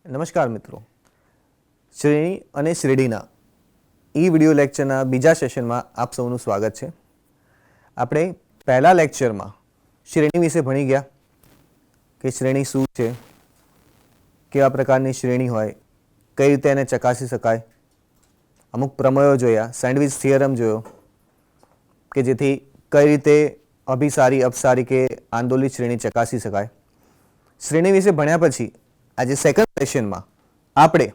નમસ્કાર મિત્રો, શ્રેણી અને શ્રેણીના વિડિયો લેક્ચરના બીજા સેશનમાં આપ સૌનું સ્વાગત છે. આપણે પહેલા લેક્ચરમાં શ્રેણી વિશે ભણી ગયા કે શ્રેણી શું છે, કેવા પ્રકારની શ્રેણી હોય, કઈ રીતે એને ચકાસી શકાય, અમુક પ્રમેયો જોયા, સેન્ડવિચ થિયરમ જોયો કે જેથી કઈ રીતે અભિસારી, અપસારી કે આંદોલિત શ્રેણી ચકાસી શકાય. શ્રેણી વિશે ભણ્યા પછી આજે સેકન્ડ સેશનમાં આપણે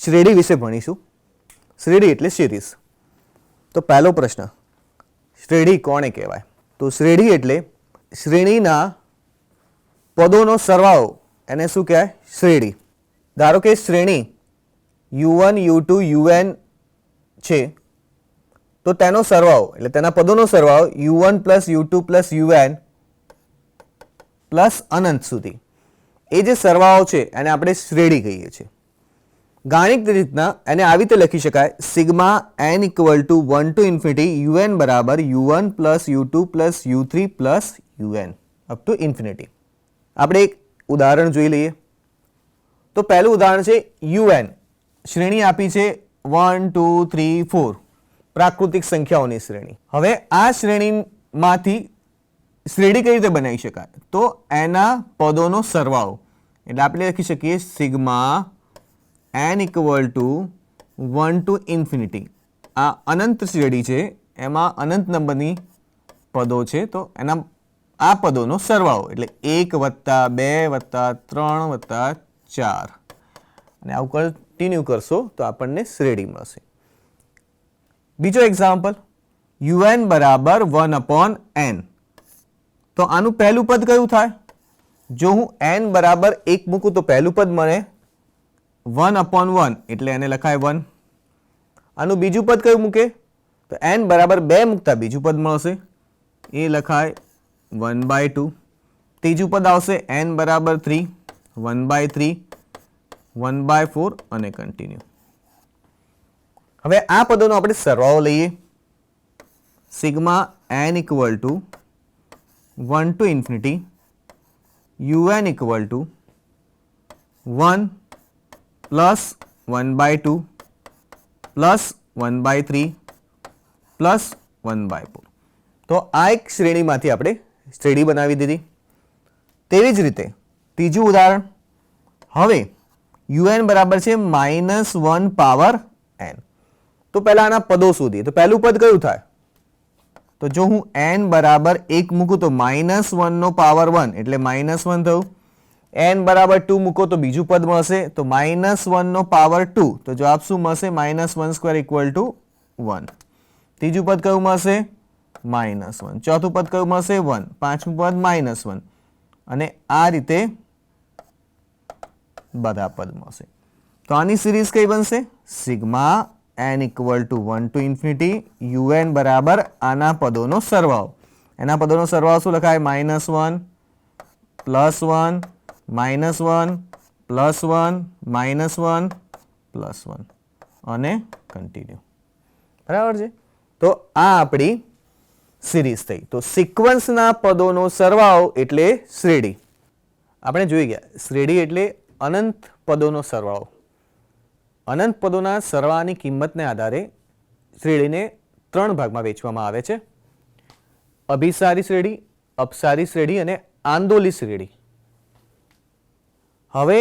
શ્રેણી વિશે ભણીશું. શ્રેણી એટલે સિરીઝ. તો પહેલો પ્રશ્ન, શ્રેણી કોને કહેવાય? તો શ્રેણી એટલે શ્રેણીના પદોનો સરવાળો, એને શું કહેવાય? શ્રેણી. ધારો કે શ્રેણી u1 u2 un છે, તો તેનો સરવાળો એટલે તેના પદોનો સરવાળો u1 plus u2 plus un plus અનંત સુધી, એ જે સરવાળો છે એને આપણે શ્રેણી કહીએ છીએ. ગાણિતિક રીતના એને આવી રીતે લખી શકાય: sigma n equal to 1 to infinity un બરાબર u1 plus u2 plus u3 plus un up to infinity. આપણે એક ઉદાહરણ જોઈ લઈએ. તો પહેલું ઉદાહરણ છે un. શ્રેણી આપી છે 1 2 3 4, પ્રાકૃતિક સંખ્યાઓની શ્રેણી. હવે આ શ્રેણીમાંથી શ્રેણી કઈ રીતે બનાવી શકાય? તો એના પદોનો સરવાળો, એટલે આપણે લખી શકીએ sigma n equal to 1 to infinity. આ અનંત શ્રેણી છે, એમાં અનંત નંબરની પદો છે, તો એના આ પદોનો સરવાળો એટલે 1 વત્તા 2 વત્તા 3 વત્તા 4, અને આવું કન્ટિન્યુ કરશો તો આપણને શ્રેણી મળશે. બીજો એક્ઝામ્પલ, un બરાબર 1 અપોન n. તો આનું પહેલું પદ કયું થાય? જો હું n બરાબર 1 મૂકું તો પહેલું પદ મળે 1 અપોન 1, એટલે એને લખાય 1. આનું બીજું પદ કયું મૂકે? તો n બરાબર 2 મૂકતા બીજું પદ મળશે, એ લખાય 1/2. ત્રીજું પદ આવશે n બરાબર 3, 1/3, 1/4 અને કન્ટિન્યુ. હવે આ પદોનો આપણે સરવાળો લઈએ. Sigma n equal to 1 to infinity un equal to 1 plus 1/2 plus 1/3 plus 1/4. તો આ એક શ્રેણીમાંથી આપણે શ્રેણી બનાવી દીધી. તેવી જ રીતે ત્રીજું ઉદાહરણ, હવે un બરાબર છે -1 પાવર n. તો પહેલા આના પદો શોધીએ. તો પહેલું પદ કયું થાય? તો જો હું n બરાબર 1 મૂકું તો -1 નો પાવર 1 એટલે -1 થયું. n બરાબર 2 મૂકો તો બીજું પદ મળશે, તો -1 નો પાવર 2, તો જવાબ શું મળશે? -1² ઇક્વલ ટુ 1. ત્રીજું પદ કયું મળશે? -1. ચોથું પદ કયું મળશે? 1. પાંચમું પદ -1, અને આ રીતે બધા પદ મળશે. તો આની સિરીઝ કઈ બનશે? Sigma n equal to 1 to infinity un બરાબર આના પદોનો સરવાળો. એના પદોનો સરવાળો શું લખાય? -1 પ્લસ 1 -1 પ્લસ 1 -1 પ્લસ 1 અને કન્ટિન્યુ. બરાબર છે? તો આ આપણી સિરીઝ થઈ. તો સિક્વન્સના પદોનો સરવાળો એટલે શ્રેણી. આપણે જોઈ ગયા, શ્રેણી એટલે અનંત પદોનો સરવાળો. અનંત પદોના સરવાળાની કિંમતને આધારે શ્રેણીને 3 ભાગમાં વહેંચવામાં આવે છે: અભિસારી શ્રેણી, અપસારી શ્રેણી અને આંદોલિત શ્રેણી. હવે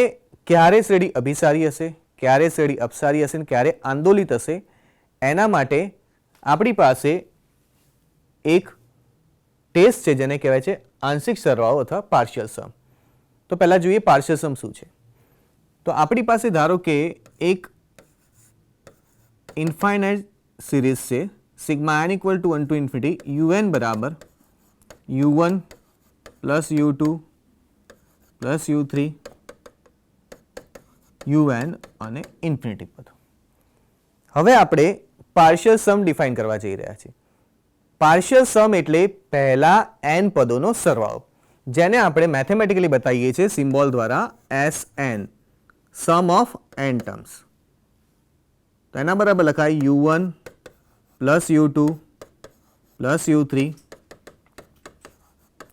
ક્યારે શ્રેણી અભિસારી હશે, ક્યારે શ્રેણી અપસારી હશે, ક્યારે આંદોલિત હશે, એના માટે આપણી પાસે એક ટેસ્ટ છે જેને કહેવાય છે આંશિક સરવાળો અથવા પાર્શિયલ સમ. તો પહેલા જોઈએ પાર્શિયલ સમ શું છે. તો આપણી પાસે ધારો કે એક ઇન્ફાઇનાઇટ સિરીઝ છે, sigma n equal to 1 to infinity un બરાબર u1 plus u2 plus u3 un અને ઇન્ફિનિટી પદ. હવે આપણે પાર્શિયલ સમ ડિફાઇન કરવા જઈ રહ્યા છીએ. પાર્શિયલ સમ એટલે પહેલા n પદોનો સરવાળો, જેને આપણે મેથેમેટિકલી બતાવીએ છીએ સિમ્બોલ દ્વારા Sn, sum of n terms. તો એના બરાબર લખાય u1 plus u2 plus u3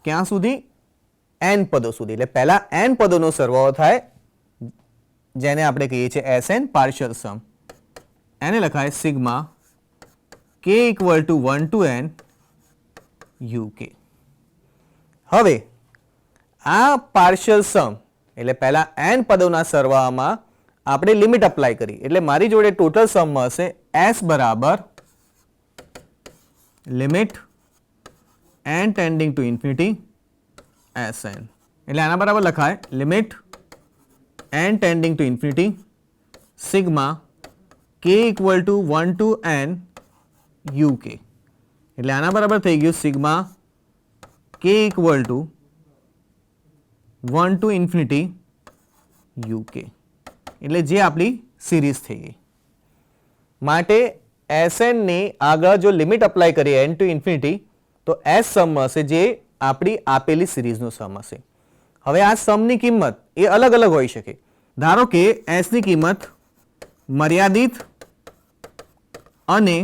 ક્યાં સુધી? n પદો સુધી. એટલે પહેલા n પદોનો સરવાળો થાય જેને આપણે કહીએ છીએ એસએન પાર્શિયલ સમ, એને લખાય સિગ્મા કે equal to 1 to n UK. હવે આ પાર્શિયલ સમ એટલે પહેલા n પદોના સરવાળામાં આપણે લિમિટ અપ્લાય કરી, એટલે મારી જોડે ટોટલ સમ હશે s બરાબર limit n tending to infinity Sn, એટલે આના બરાબર લખાય limit n tending to infinity sigma k equal to 1 to n UK, એટલે આના બરાબર થઈ ગયું sigma k equal to 1 to infinity UK, એટલે જે આપણી સિરીઝ થઈ ગઈ. માટે Sn ની આગળ જો લિમિટ અપ્લાય કરીએ n ટુ ઇન્ફિનિટી તો S સમ હશે જે આપણી આપેલી સિરીઝનો સમ હશે. હવે આ સમની કિંમત એ અલગ અલગ હોઈ શકે. ધારો કે S ની કિંમત મર્યાદિત અને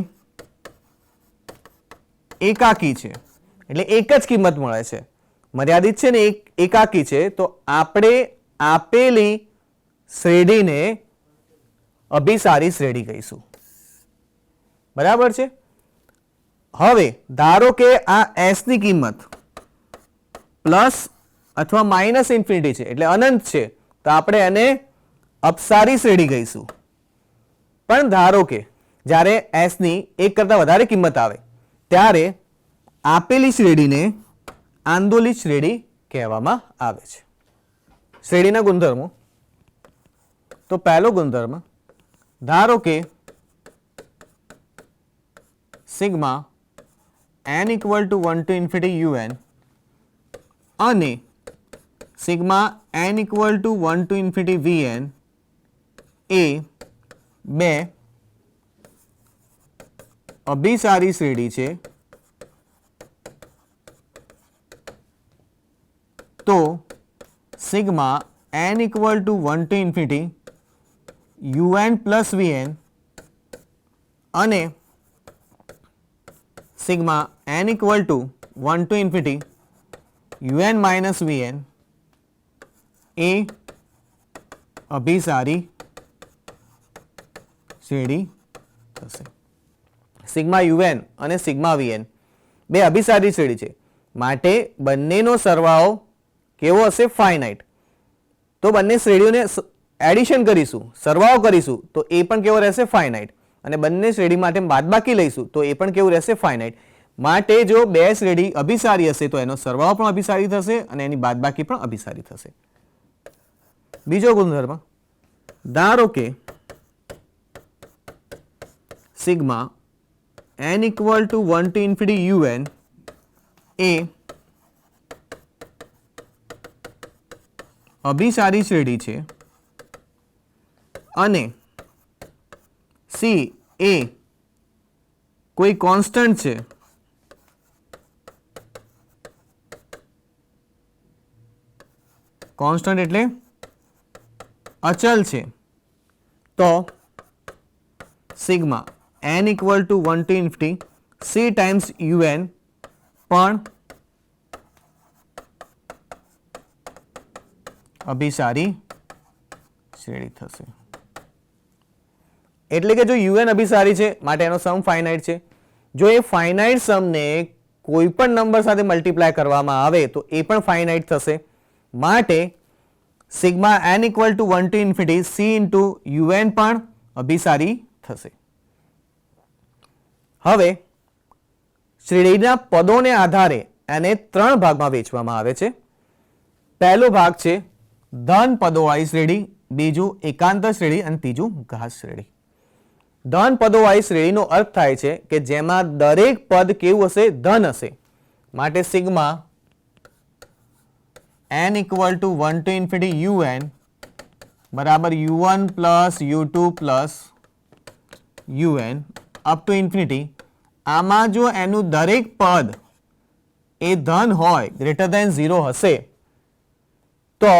એકાકી છે, એટલે એક જ કિંમત મળે છે. મર્યાદિત છે ને એકાકી છે, તો આપણે આપેલી શ્રેણીને અભિસારી શ્રેણી કહીશું. બરાબર છે. હવે ધારો કે આ S ની કિંમત પ્લસ અથવા માઇનસ ઇન્ફિનિટી છે, એટલે અનંત છે, તો આપણે એને અપસારી શ્રેણી કહીશું. પણ ધારો કે જ્યારે S ની એક કરતાં વધારે કિંમત આવે ત્યારે આપેલી શ્રેણીને આંદોલિત શ્રેણી કહેવામાં આવે છે. શ્રેણીના ગુણધર્મો. તો પહેલો ગુણધર્મ, ધારો કે sigma n equal to 1 to infinity un અને sigma n equal to 1 to infinity vn એ બે અભિસારી શ્રેણી છે, તો sigma n equal to 1 to infinity un plus vn અને sigma n equal to 1 to infinity un minus vn એ અભિસારી શ્રેણી થશે. સિગ્મા un અને સિગ્મા vn બે અભિસારી શ્રેણી છે, માટે બંનેનો સરવાળો કેવો હશે? ફાઇનાઇટ. તો બંને શ્રેણીઓને એડિશન કરીશું, સરવાળો કરીશું, તો એ પણ કેવો રહેશે? ફાઇનાઇટ. અને બંને શ્રેણી માટે બાદબાકી લઈશું તો એ પણ કેવું રહેશે? ફાઇનાઇટ. માટે જો બે શ્રેણી અભિસારી હશે તો એનો સરવાળો પણ અભિસારી થશે અને એની બાદબાકી પણ અભિસારી થશે. બીજો ગુણધર્મ, ધારો કે sigma n equal to 1 to infinity un એ અભિસારી શ્રેણી છે અને C એ કોઈ કોન્સ્ટન્ટ છે, કોન્સ્ટન્ટ એટલે અચલ છે, તો sigma n equal to 1 to infinity C times un પણ અભિસારી શ્રેણી થશે. એટલે કે જો un અભિસારી છે માટે એનો સમ ફાઇનાઇટ છે. જો એ ફાઇનાઇટ સમને કોઈ પણ નંબર સાથે મલ્ટીપ્લાય કરવામાં આવે તો એ પણ ફાઇનાઇટ થશે. માટે sigma n equal to 1 to infinity C into un પણ અભિસારી થશે. હવે શ્રેણીના પદોને આધારે એને ત્રણ ભાગમાં વહેંચવામાં આવે છે. પહેલો ભાગ છે ધન પદોવાળી શ્રેણી, બીજું એકાંતર શ્રેણી અને ત્રીજું ઘાત શ્રેણી. ધન પદોવાળી શ્રેણીનો અર્થ થાય છે કે જેમાં દરેક પદ કેવું હશે? ધન હશે. માટે sigma n equal to 1 to infinity un બરાબર u1 plus u2 plus un up to infinity. આમાં જો એનું દરેક પદ એ ધન હોય, ગ્રેટર ધેન 0 હશે, તો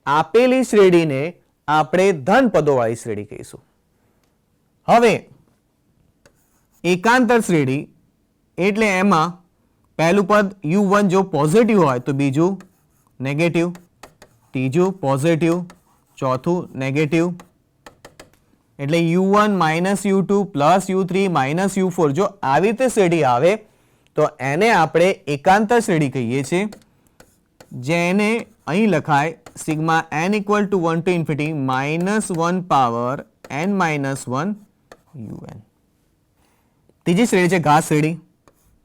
આપેલી શ્રેણીને આપણે ધન પદોવાળી શ્રેણી કહીશું. હવે એકાંતર શ્રેણી એટલે એમાં પહેલું પદ u1 જો પોઝિટિવ હોય તો બીજું નેગેટિવ, ત્રીજું પોઝિટિવ ચોથું નેગેટિવ, એટલે u1 minus u2 plus u3 minus u4. જો આવી રીતે શ્રેણી આવે તો એને આપણે એકાંતર શ્રેણી કહીએ છીએ, જેને અહીં લખાય sigma n equal to 1 to infinity minus 1 power n minus 1 un. ત્રીજી શ્રેણી છે ઘાત શ્રેણી,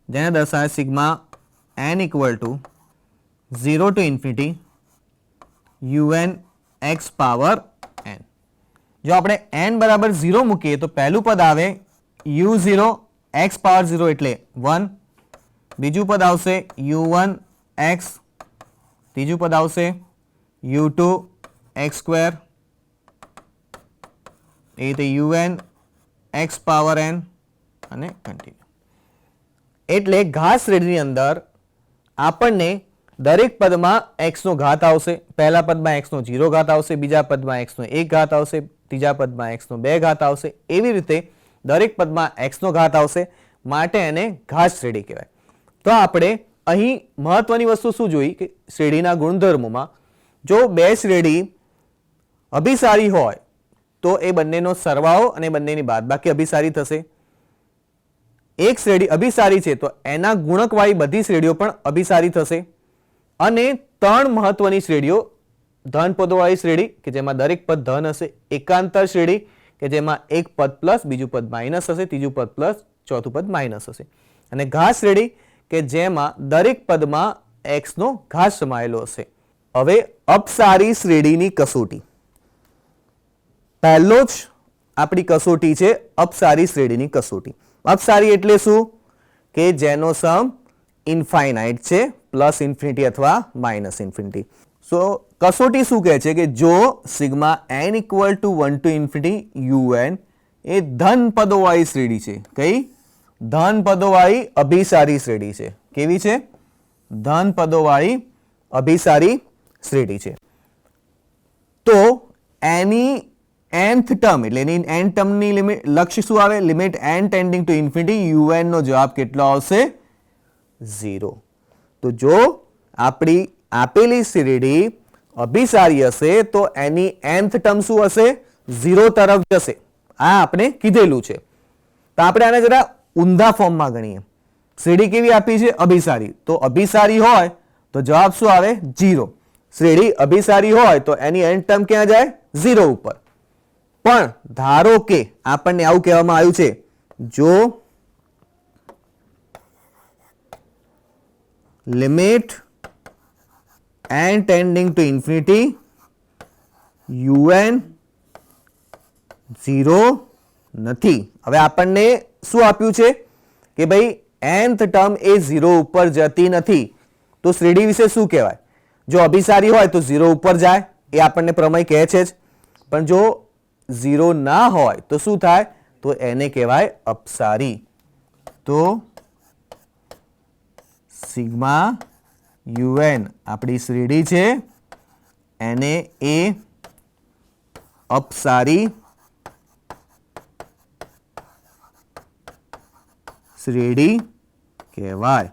જેને દર્શાવે sigma n equal two 0 two infinity un x power n. જો આપણે n બરાબર 0 મૂકીએ તો પહેલું પદ આવે u0 x પાવર 0 એટલે 1, બીજું પદ આવશે u1 x, ત્રીજું પદ આવશે u2 x સ્ક્વેર, એ રીતે un x પાવર n અને કન્ટિન્યુ. એટલે ઘાત શ્રેણીની અંદર આપણને દરેક પદમાં x નો ઘાત આવશે. પહેલા પદમાં x નો 0 ઘાત આવશે, બીજા પદમાં x નો 1 ઘાત આવશે, ત્રીજા પદમાં x નો 2 ઘાત આવશે. એવી રીતે દરેક પદમાં x નો ઘાત આવશે, માટે એને ઘાત શ્રેણી કહેવાય. તો આપણે અહીં મહત્વની વસ્તુ શું જોઈ કે શ્રેણીના ગુણધર્મોમાં જો બે શ્રેણી અભિસારી હોય તો એ બંનેનો સરવાળો અને બંનેની બાદબાકી અભિસારી થશે. એક શ્રેણી અભિસારી છે તો એના ગુણકવાળી બધી શ્રેણીઓ પણ અભિસારી થશે. અને ત્રણ મહત્વની શ્રેણીઓ ધન પદોવાળી શ્રેણી કે જેમાં દરેક પદ ધન હશે, એકાંતર શ્રેણી કે જેમાં એક પદ પ્લસ બીજું પદ માઇનસ હશે, ત્રીજું પદ પ્લસ ચોથું પદ માઇનસ હશે, અને ઘાત શ્રેણી કે જેમાં દરેક પદમાં x નો ઘાત સમાયેલો હશે. હવે અપસારી શ્રેણીની કસોટી. પહેલો જ આપણી કસોટી છે અપસારી શ્રેણીની કસોટી. અપસારી એટલે શું કે જેનો સમ ઇન્ફાઇનાઇટ છે, પ્લસ ઇન્ફિનિટી અથવા માઇનસ ઇન્ફિનિટી. સો કસોટી શું કહે છે કે જો sigma n equal to 1 to infinity un એ ધન પદોવાળી શ્રેણી છે. કઈ? ધન પદોવાળી અભિસારી શ્રેણી છે. કેવી છે? ધન પદોવાળી અભિસારી શ્રેણી છે. તો એની nth ટર્મ એટલે એની n ટર્મની લિમિટ લક્ષ્ય શું આવે? Limit n tending to infinity un નો જવાબ કેટલો આવશે? 0. તો જો આપણી આપેલી શ્રેણી અભિસારી હશે તો એની nth ટર્મ શું હશે? 0 તરફ જશે. આ આપણે કીધેલું છે. તો આપણે આને જરા ઊંધા ફોર્મમાં ગણીએ. શ્રેણી કેવી આપી છે? અભિસારી. તો અભિસારી હોય તો જવાબ શું આવે? 0. શ્રેણી અભિસારી હોય તો એની n ટર્મ ક્યાં જાય? 0 ઉપર. પણ ધારો કે આપણને આવું કહેવામાં આવ્યું છે, જો limit n tending to infinity un 0 નથી. હવે આપણને શું આપ્યું છે કે ભાઈ nth ટર્મ એ 0 ઉપર જતી નથી, તો શ્રેણી વિશે શું કહેવાય? જો અભિસારી હોય તો 0 ઉપર જાય, એ આપણને પ્રમેય કહે છે જ. પણ જો 0 ના હોય તો શું થાય? તો એને કહેવાય અપસારી. તો સિગ્મા un આપણી શ્રેણી છે, એને એ અપસારી શ્રેણી કહેવાય.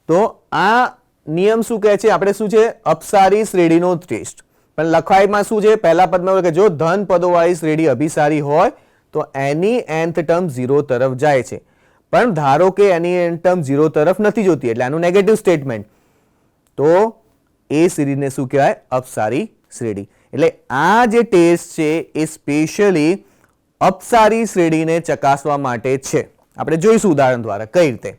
તો આ નિયમ શું કહે છે? આપણે શું છે? અપસારી શ્રેણીનો ટેસ્ટ. પણ લખાઈમાં શું છે? પહેલા પદમાં કે જો ધન પદોવાળી શ્રેણી અભિસારી હોય તો એની nth ટર્મ 0 તરફ જાય છે. પણ ધારો કે એની nth ટર્મ 0 તરફ નથી જોતી, એટલે આનું નેગેટિવ સ્ટેટમેન્ટ. તો એ શ્રેણીને શું કહેવાય? અપસારી શ્રેણી. એટલે આ જે ટેસ્ટ છે એ સ્પેશિયલી અપસારી શ્રેણીને ચકાસવા માટે છે. આપણે જોઈશું ઉદાહરણ દ્વારા કઈ રીતે.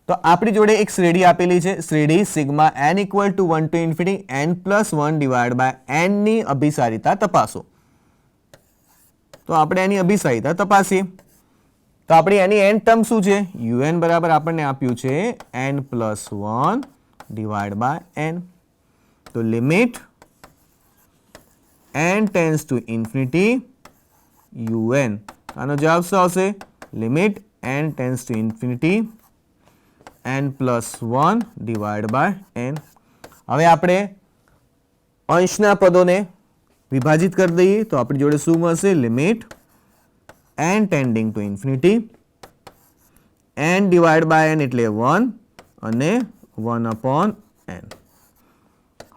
તો આપણી જોડે એક શ્રેણી આપેલી છે, શ્રેણી sigma n equal to 1 to infinity n plus 1 divide by n ની અભિસારિતા તપાસો. તો આપણે એની અભિસારિતા તપાસીએ. તો આપણી એની n ટર્મ શું છે? un બરાબર આપણને આપ્યું છે n plus 1 divide by n. તો limit n tends to infinity un. આનો જવાબ શું આવશે? Limit n tends to infinity n plus 1 divide by n. હવે આપણે અંશના પદોને વિભાજિત કરી દઈએ તો આપણી જોડે શું મળશે? Limit n tending to infinity n divide by n એટલે 1 અને 1 અપોન n.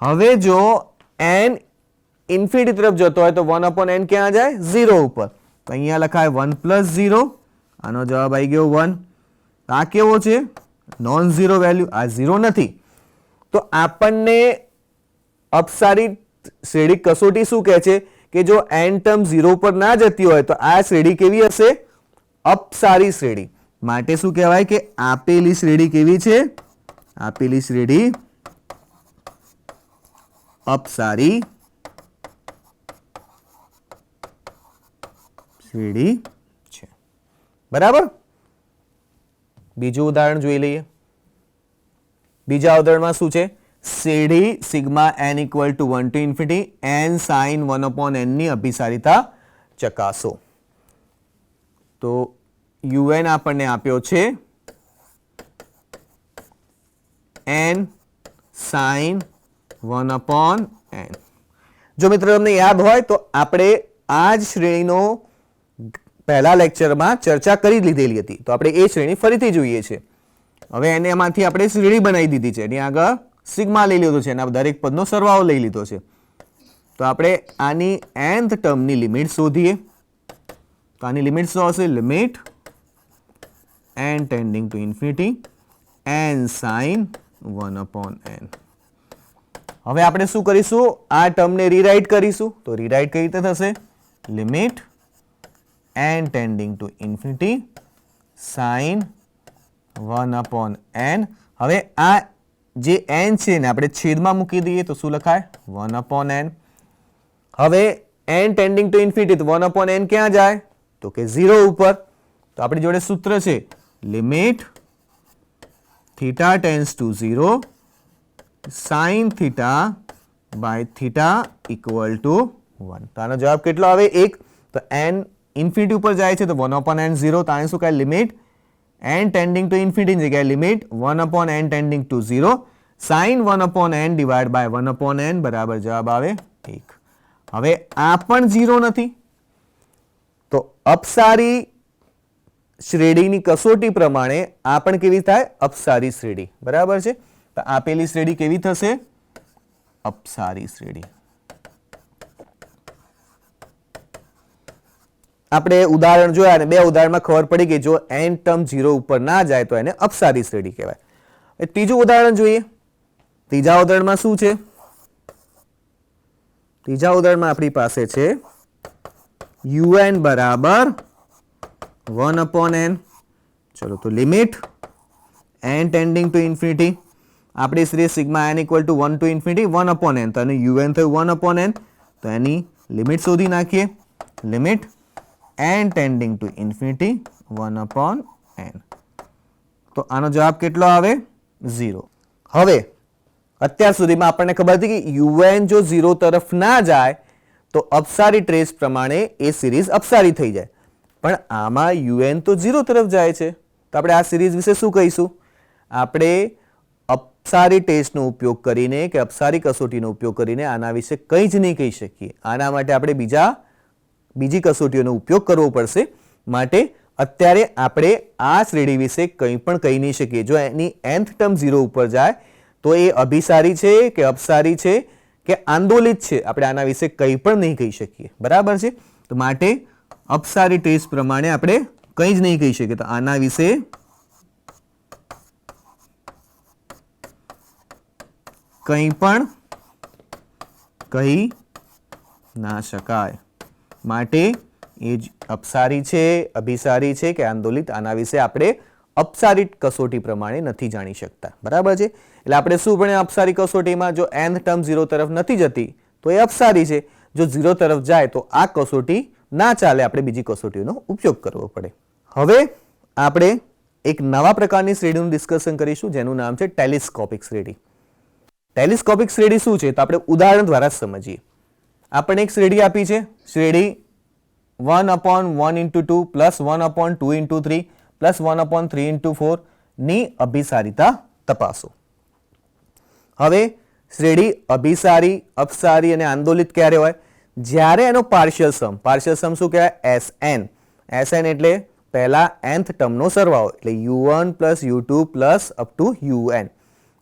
હવે જો n ઇન્ફિનિટી તરફ જતો હોય તો 1/n ક્યાં જાય? 0 ઉપર. તો અહીંયા લખાય 1 + 0. આનો જવાબ આવી ગયો 1. આ કેવો છે? Non zero value. આ 0 નથી. તો આપણને અપસારી શ્રેણી કસોટી શું કહે છે કે જો n ટર્મ 0 પર ના જતી હોય તો આ શ્રેણી કેવી હશે? અપસારી શ્રેણી. માટે શું કહેવાય કે આપેલી શ્રેણી કેવી છે? આપેલી શ્રેણી અપસારી શ્રેણી છે. બરાબર. બીજું ઉદાહરણ જોઈ લઈએ. બીજા ઉદાહરણમાં શું છે? શ્રેણી sigma n = 1 to infinity n sin 1/n ની અભિસારિતા ચકાસો. તો un આપણને આપ્યો છે n sin 1/n. જો મિત્રો તમને યાદ હોય તો આપણે આ જ શ્રેણીનો પહેલા લેક્ચરમાં ચર્ચા કરી લીધેલી હતી. તો આપણે એ શ્રેણી ફરીથી જોઈએ છે. હવે એને એમાંથી આપણે શ્રેણી બનાવી દીધી છે. એની આગળ સિગ્મા લઈ લીધો છે. એના દરેક પદનો સરવાળો લઈ લીધો છે. તો આપણે આની nth ટર્મની લિમિટ શોધીએ. તો આની લિમિટ શું આવશે? Limit n tending to infinity n sin 1/n. હવે આપણે શું કરીશું? આ ટર્મને રીરાઇટ કરીશું. તો રીરાઇટ કઈ રીતે થશે? Limit n tending to infinity sin 1/n. હવે આ જે n છે ને આપણે છેદમાં મૂકી દઈએ તો શું લખાય? 1/n. હવે n ટેન્ડિંગ ટુ ઇન્ફિનિટી, તો 1/n ક્યાં જાય? તો કે 0 ઉપર. તો આપણી જોડે સૂત્ર છે limit theta tends to 0 sin theta by theta = 1. તો આનો જવાબ કેટલો આવે? 1. તો n ઇન્ફિનિટી ઉપર જાય છે તો 1/n 0. તો આને શું કહે? Limit n tending to infinity ની જગ્યાએ limit 1/n tending to 0 sin 1/n divide by 1/n બરાબર જવાબ આવે 1. હવે આ પણ 0 નથી. તો અપસારી શ્રેણીની કસોટી પ્રમાણે આ પણ કેવી થાય? અપસારી શ્રેણી. બરાબર છે. તો આપેલી શ્રેણી કેવી થશે? અપસારી શ્રેણી. આપણે ઉદાહરણ જોયા અને બે ઉદાહરણમાં ખબર પડી ગઈ જો n ટર્મ 0 ઉપર ના જાય તો એને અપસારી શ્રેણી કહેવાય. ત્રીજું ઉદાહરણ જોઈએ. ત્રીજા ઉદાહરણમાં શું છે? ત્રીજા ઉદાહરણમાં આપણી પાસે છે un બરાબર 1/n. ચલો તો limit n tending to infinity, આપણી શ્રેણી sigma n = 1 to infinity 1/n. તો એનું un થયું 1/n. તો એની લિમિટ શોધી નાખીએ. Limit n tending to infinity 1/n. તો આનો જવાબ કેટલો આવે? 0. હવે અત્યાર સુધીમાં આપણને ખબર હતી કે un જો 0 તરફ ના જાય તો અપસારી ટ્રેસ પ્રમાણે એ સિરીઝ અપસારી થઈ જાય. પણ આમાં un તો 0 તરફ જાય છે. તો આપણે આ સિરીઝ વિશે શું કહીશું? આપણે અપસારી ટેસ્ટનો ઉપયોગ કરીને કે અપસારી કસોટીનો ઉપયોગ કરીને આના વિશે કંઈ જ નહીં કહી શકીએ. આના માટે આપણે બીજી કસોટીઓનો ઉપયોગ કરવો પડશે. માટે અત્યારે આપણે આ શ્રેણી વિશે કંઈ પણ કહી નહીં શકીએ. જો એની nth ટર્મ 0 ઉપર જાય તો એ અભિસારી છે કે અપસારી છે કે આંદોલિત છે, આપણે આના વિશે કંઈ પણ નહીં કહી શકીએ. બરાબર છે. તો માટે અપસારી ટેસ્ટ પ્રમાણે આપણે કંઈ જ નહીં કહી શકીએ. તો આના વિશે કંઈ પણ કહી ના શકાય. માટે એ જ અપસારી છે, અભિસારી છે કે આંદોલિત, આના વિશે આપણે અપસારી કસોટી પ્રમાણે નથી જાણી શકતા. બરાબર છે. એટલે આપણે શું ભણ્યા અપસારી કસોટીમાં? જો n ટર્મ 0 તરફ નથી જતી તો એ અપસારી છે. જો 0 તરફ જાય તો આ કસોટી ના ચાલે, આપણે બીજી કસોટીનો ઉપયોગ કરવો પડે. હવે આપણે એક નવા પ્રકારની શ્રેણીનું ડિસ્કશન કરીશું જેનું નામ છે ટેલિસ્કોપિક શ્રેણી. ટેલિસ્કોપિક શ્રેણી શું છે? તો આપણે ઉદાહરણ દ્વારા સમજીએ. આપણને એક શ્રેણી આપી છે. શ્રેણી 1/1 × 2 + 1/2 × 3 + 1/3 × 4 ની અભિસારિતા તપાસો. હવે શ્રેણી અભિસારી, અપસારી અને આંદોલિત ક્યારે હોય? જ્યારે એનો પાર્શિયલ સમ શું કહેવાય? Sn. Sn એટલે પહેલા nth ટર્મનો સરવાળો, એટલે u1 + u2 + up to un.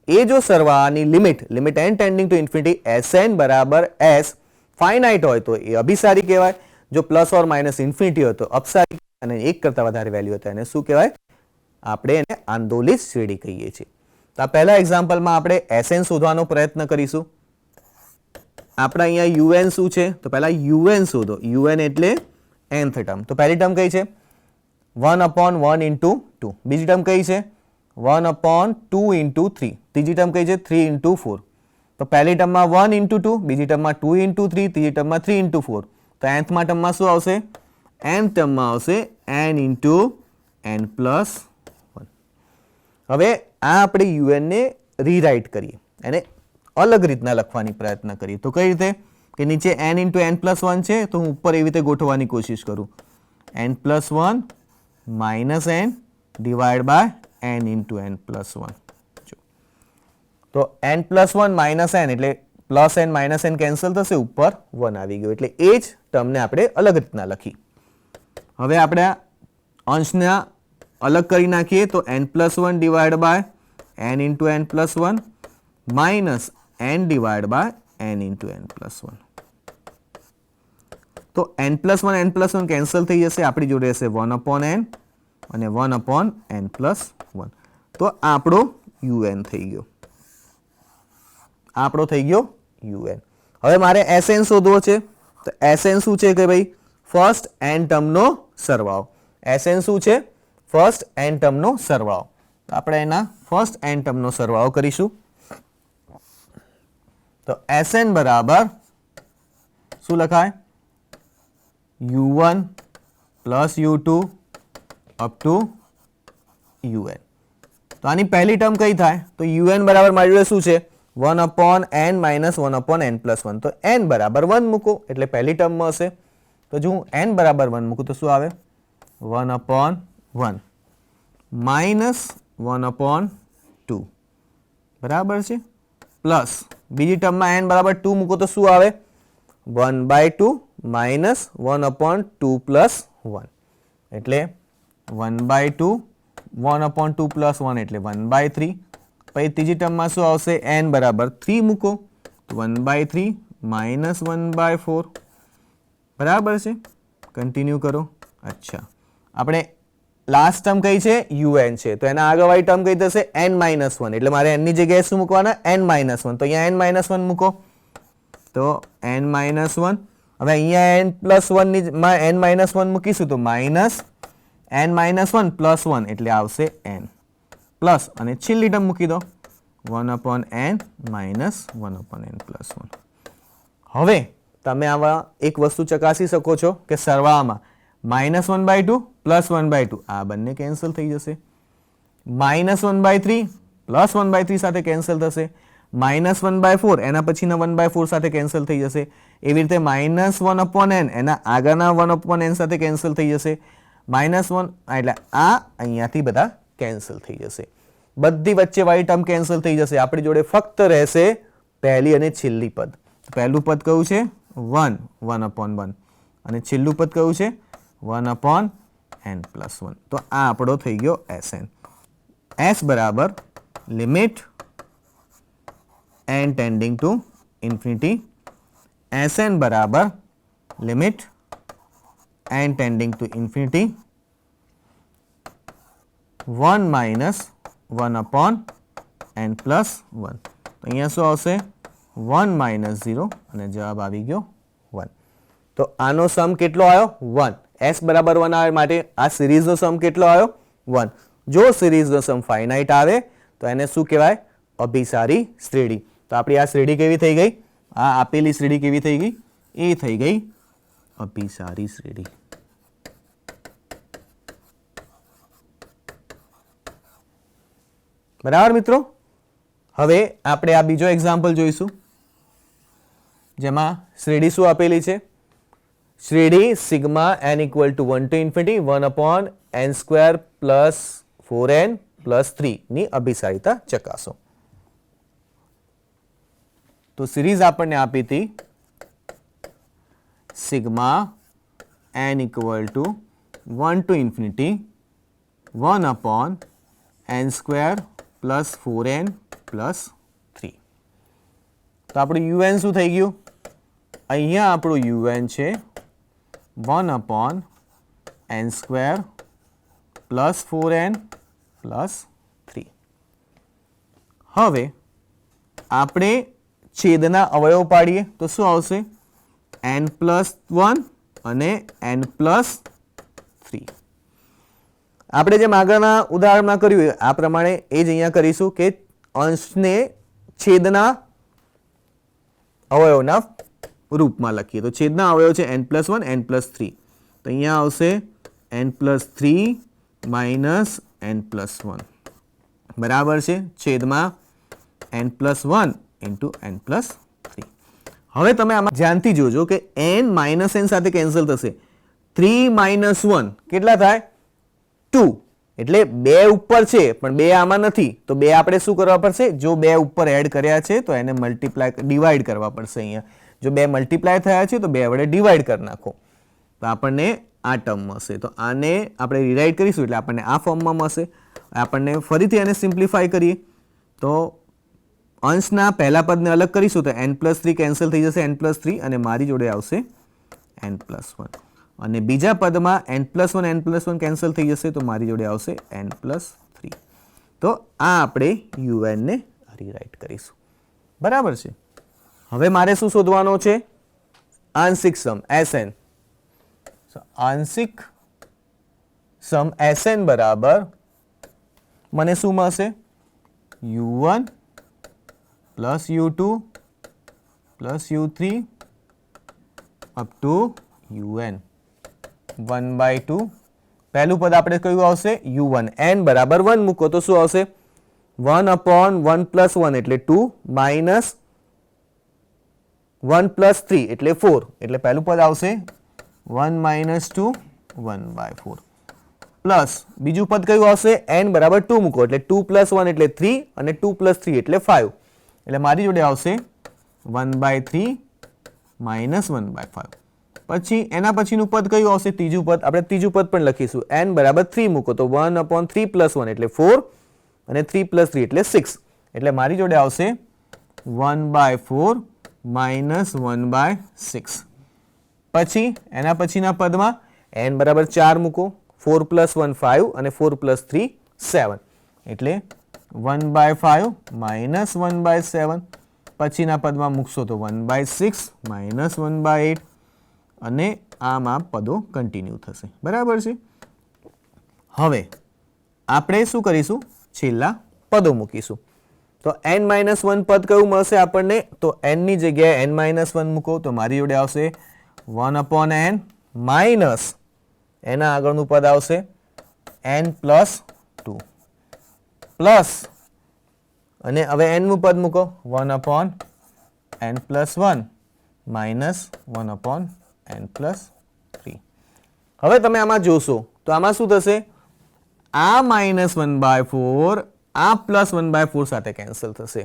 એ જો સરવાળાની limit n tending to infinity Sn બરાબર S ફાઇનાઇટ હોય તો એ અભિસારી કહેવાય, જો પ્લસ ઓર માઇનસ ઇન્ફિનિટી હોય તો અપસારી, અને એક કરતા વધારે વેલ્યુ હોય તો એને શું કહેવાય? આપણે એને આંદોલિત શ્રેણી કહીએ છીએ. તો આ પહેલા એક્ઝામ્પલમાં આપણે Sn શોધવાનો પ્રયત્ન કરીશું. આપણે અહીંયા un શું છે? તો પહેલા un શોધો. un એટલે nth ટર્મ. તો પહેલી ટર્મ કઈ છે? 1/1 into 2. બીજી ટર્મ કઈ છે? 1/2 into 3. ત્રીજી ટર્મ કઈ છે? 3 into 4. તો પહેલી ટર્મમાં 1 into 2, બીજી ટર્મમાં 2 into 3, ત્રીજી ટર્મમાં 3 into 4. તો nthમાં ટર્મમાં શું આવશે? n ટર્મમાં આવશે n into n plus 1. હવે આ આપણે un ને રીરાઇટ કરીએ, એને અલગ રીતના લખવાની પ્રયત્ન કરીએ. તો કઈ રીતે? કે નીચે n into n plus 1 છે, તો હું ઉપર એવી રીતે ગોઠવવાની કોશિશ કરું. n plus 1 minus n divided by n into n plus 1. તો n plus 1 minus n એટલે plus n minus n cancel થશે, ઉપર 1 આવી ગયો, એટલે એ જ ટર્મને આપણે અલગ રીતના લખી. હવે આપણે અંશને અલગ કરી નાખીએ, તો n plus 1 divided by n into n plus 1 minus n divided by n into n plus 1. તો n plus 1 કેન્સલ થઈ જશે, આપણી જોડે હશે 1/n અને 1/n plus 1. તો આપણો un થઈ ગયો, આપણો થઈ ગયો un. હવે મારે Sn શોધવો છે. તો Sn શું છે કે ભાઈ? ફર્સ્ટ n ટર્મનો સરવાળો. Sn શું છે? ફર્સ્ટ n ટર્મનો સરવાળો. તો આપણે એના ફર્સ્ટ n ટર્મનો સરવાળો કરીશું. તો Sn બરાબર શું લખાય? u1 plus u2 up to un. તો આની પહેલી ટર્મ કઈ થાય? તો un બરાબર મારી જોડે શું છે? 1/n minus 1/n plus 1. તો n બરાબર 1 મૂકો એટલે પહેલી ટર્મમાં હશે. તો જો હું n બરાબર 1 મૂકું તો શું આવે? 1/1 minus 1/2 બરાબર છે, પ્લસ બીજી ટર્મમાં n બરાબર 2 મૂકો તો શું આવે? 1/2 minus 1/2 plus 1 એટલે 1/2, 1/2 plus 1 એટલે 1/3. પછી ત્રીજી ટર્મમાં શું આવશે? n બરાબર 3 મૂકો, 1/3 minus 1/4 બરાબર છે. કન્ટિન્યુ કરો. અચ્છા, આપણે લાસ્ટ ટર્મ કઈ છે? un છે, તો એના આગળવાળી ટર્મ કઈ થશે? n-1. એટલે મારે n ની જગ્યાએ શું મૂકવાના? n-1. તો અહીંયા n-1 મૂકો, તો n-1. હવે અહીંયા n plus 1 ની n-1 મૂકીશું તો માઇનસ n-1 plus 1 એટલે આવશે n પ્લસ, અને છેલ્લી ટર્મ મૂકી દો 1/n minus 1/n plus 1. હવે તમે આવા એક વસ્તુ ચકાસી શકો છો કે સરવાળામાં -1/2 plus 1/2 આ બંને કેન્સલ થઈ જશે, -1/3 plus 1/3 સાથે કેન્સલ થશે, -1/4 એના પછીના 1/4 સાથે કેન્સલ થઈ જશે, એવી રીતે -1/n એના આગળના 1/n સાથે કેન્સલ થઈ જશે, -1 એટલે આ અહીંયાથી બધા કેન્સલ થઈ જશે, બધી વચ્ચે વાળી ટર્મ કેન્સલ થઈ જશે. આપણી જોડે ફક્ત રહેશે પહેલી અને છેલ્લી પદ. પહેલું પદ કયું છે? 1/1 અને છેલ્લું પદ કયું છે? 1/n plus 1. તો આ આપણો થઈ ગયો Sn. S બરાબર limit n tending to infinity, Sn બરાબર limit n tending to infinity 1 minus 1/n plus 1. તો અહીંયા શું આવશે? 1 minus 0 અને જવાબ આવી ગયો 1. તો આનો સમ કેટલો આવ્યો? 1. S બરાબર 1 આવે માટે આ સિરીઝનો સમ કેટલો આવ્યો? 1. જો સિરીઝનો સમ ફાઇનાઇટ આવે તો એને શું કહેવાય? અભિસારી શ્રેણી. તો આપણી આ શ્રેણી કેવી થઈ ગઈ? આ આપેલી શ્રેણી કેવી થઈ ગઈ? એ થઈ ગઈ અભિસારી શ્રેણી. બરાબર મિત્રો. હવે આપણે આ બીજો એક્ઝામ્પલ જોઈશું જેમાં શ્રેણી શું આપેલી છે? શ્રેણી sigma n equal to 1 to infinity 1/n square plus 4n plus 3 ની અભિસારિતા ચકાસો. તો સિરીઝ આપણને આપી હતી sigma n equal to 1 to infinity 1/n square plus 4n plus 3. તો આપણું un શું થઈ ગયું? અહીંયા આપણું un છે 1/n² પ્લસ 4n પ્લસ 3. હવે આપણે છેદના અવયવ પાડીએ તો શું આવશે? n+1 અને n+3. આપણે જેમ આગળના ઉદાહરણમાં કર્યું આ પ્રમાણે એ જ અહીંયા કરીશું કે અંશને છેદના અવયવના રૂપમાં લખીએ. તો છેદના અવયવ છે n+1 n+3. તો અહીંયા આવશે n+3 માઇનસ n+1 બરાબર છે છેદમાં n+1 ઇન્ટુ n+3. હવે તમે આમાં ધ્યાનથી જોજો કે n -n સાથે કેન્સલ થશે. 3 - 1 કેટલા થાય? 2. એટલે 2 ઉપર છે પણ 2 આમાં નથી તો 2 આપણે શું કરવા પડશે? જો 2 ઉપર એડ કર્યા છે તો એને ડિવાઈડ કરવા પડશે. અહીંયા જો 2 મલ્ટીપ્લાય થયા છે તો 2 વડે ડિવાઈડ કરી નાખો તો આપણને આ ટર્મ મળશે. તો આને આપણે રિરાઇટ કરીશું એટલે આપણને આ ફોર્મમાં મળશે. આપણને ફરીથી આને સિમ્પ્લિફાય કરીએ તો અંશના પહેલા પદને અલગ કરીશું તો n+3 કેન્સલ થઈ જશે n+3 અને મારી જોડે આવશે n+1 અને બીજા પદમાં n+1 કેન્સલ થઈ જશે તો મારી જોડે આવશે n+3. તો આ આપણે un ને રીરાઇટ કરીશું. બરાબર છે. હવે મારે શું શોધવાનો છે? આંશિક સમ Sn. આંશિક સમ Sn બરાબર મને શું મળશે? u1 plus u2 plus u3 up to un 1/2. પહેલું પદ આપણે કયું આવશે? u1. n બરાબર 1 મૂકો તો શું આવશે? 1/1 + 1 એટલે 2 માઇનસ 1 + 3 એટલે 4 એટલે પહેલું પદ આવશે 1 - 2 1/4 પ્લસ બીજું પદ કયું આવશે? n બરાબર 2 મૂકો એટલે 2 + 1 એટલે 3 અને 2 + 3 એટલે 5 એટલે મારી જોડે આવશે 1/3 માઇનસ 1/5. પછી એના પછીનું પદ કયું આવશે? ત્રીજું પદ. આપણે ત્રીજું પદ પણ લખીશું. n બરાબર 3 મૂકો તો 1/3 + 1 એટલે 4 અને 3 + 3 એટલે 6 એટલે મારી જોડે આવશે 1/4 માઇનસ 1/6. પછી એના પછીના પદમાં n બરાબર 4 મૂકો 4 + 1 5 અને 4 + 3 7 એટલે 1/5 માઇનસ 1/7. પછીના પદમાં મૂકશો તો 1/6 માઇનસ 1/8 અને આમાં પદો કન્ટિન્યુ થશે. બરાબર છે. હવે આપણે શું કરીશું? છેલ્લા પદો મૂકીશું. તો n - 1 પદ કયું મળશે આપણને? તો n ની જગ્યાએ n - 1 મૂકો તો મારી જોડે આવશે 1/n માઇનસ એના આગળનું પદ આવશે n+2 પ્લસ અને હવે n નું પદ મૂકો 1/n+1 માઇનસ 1/n+3. હવે તમે આમાં જોશો તો આમાં શું થશે? આ -1/4 આ +1/4 સાથે કેન્સલ થશે.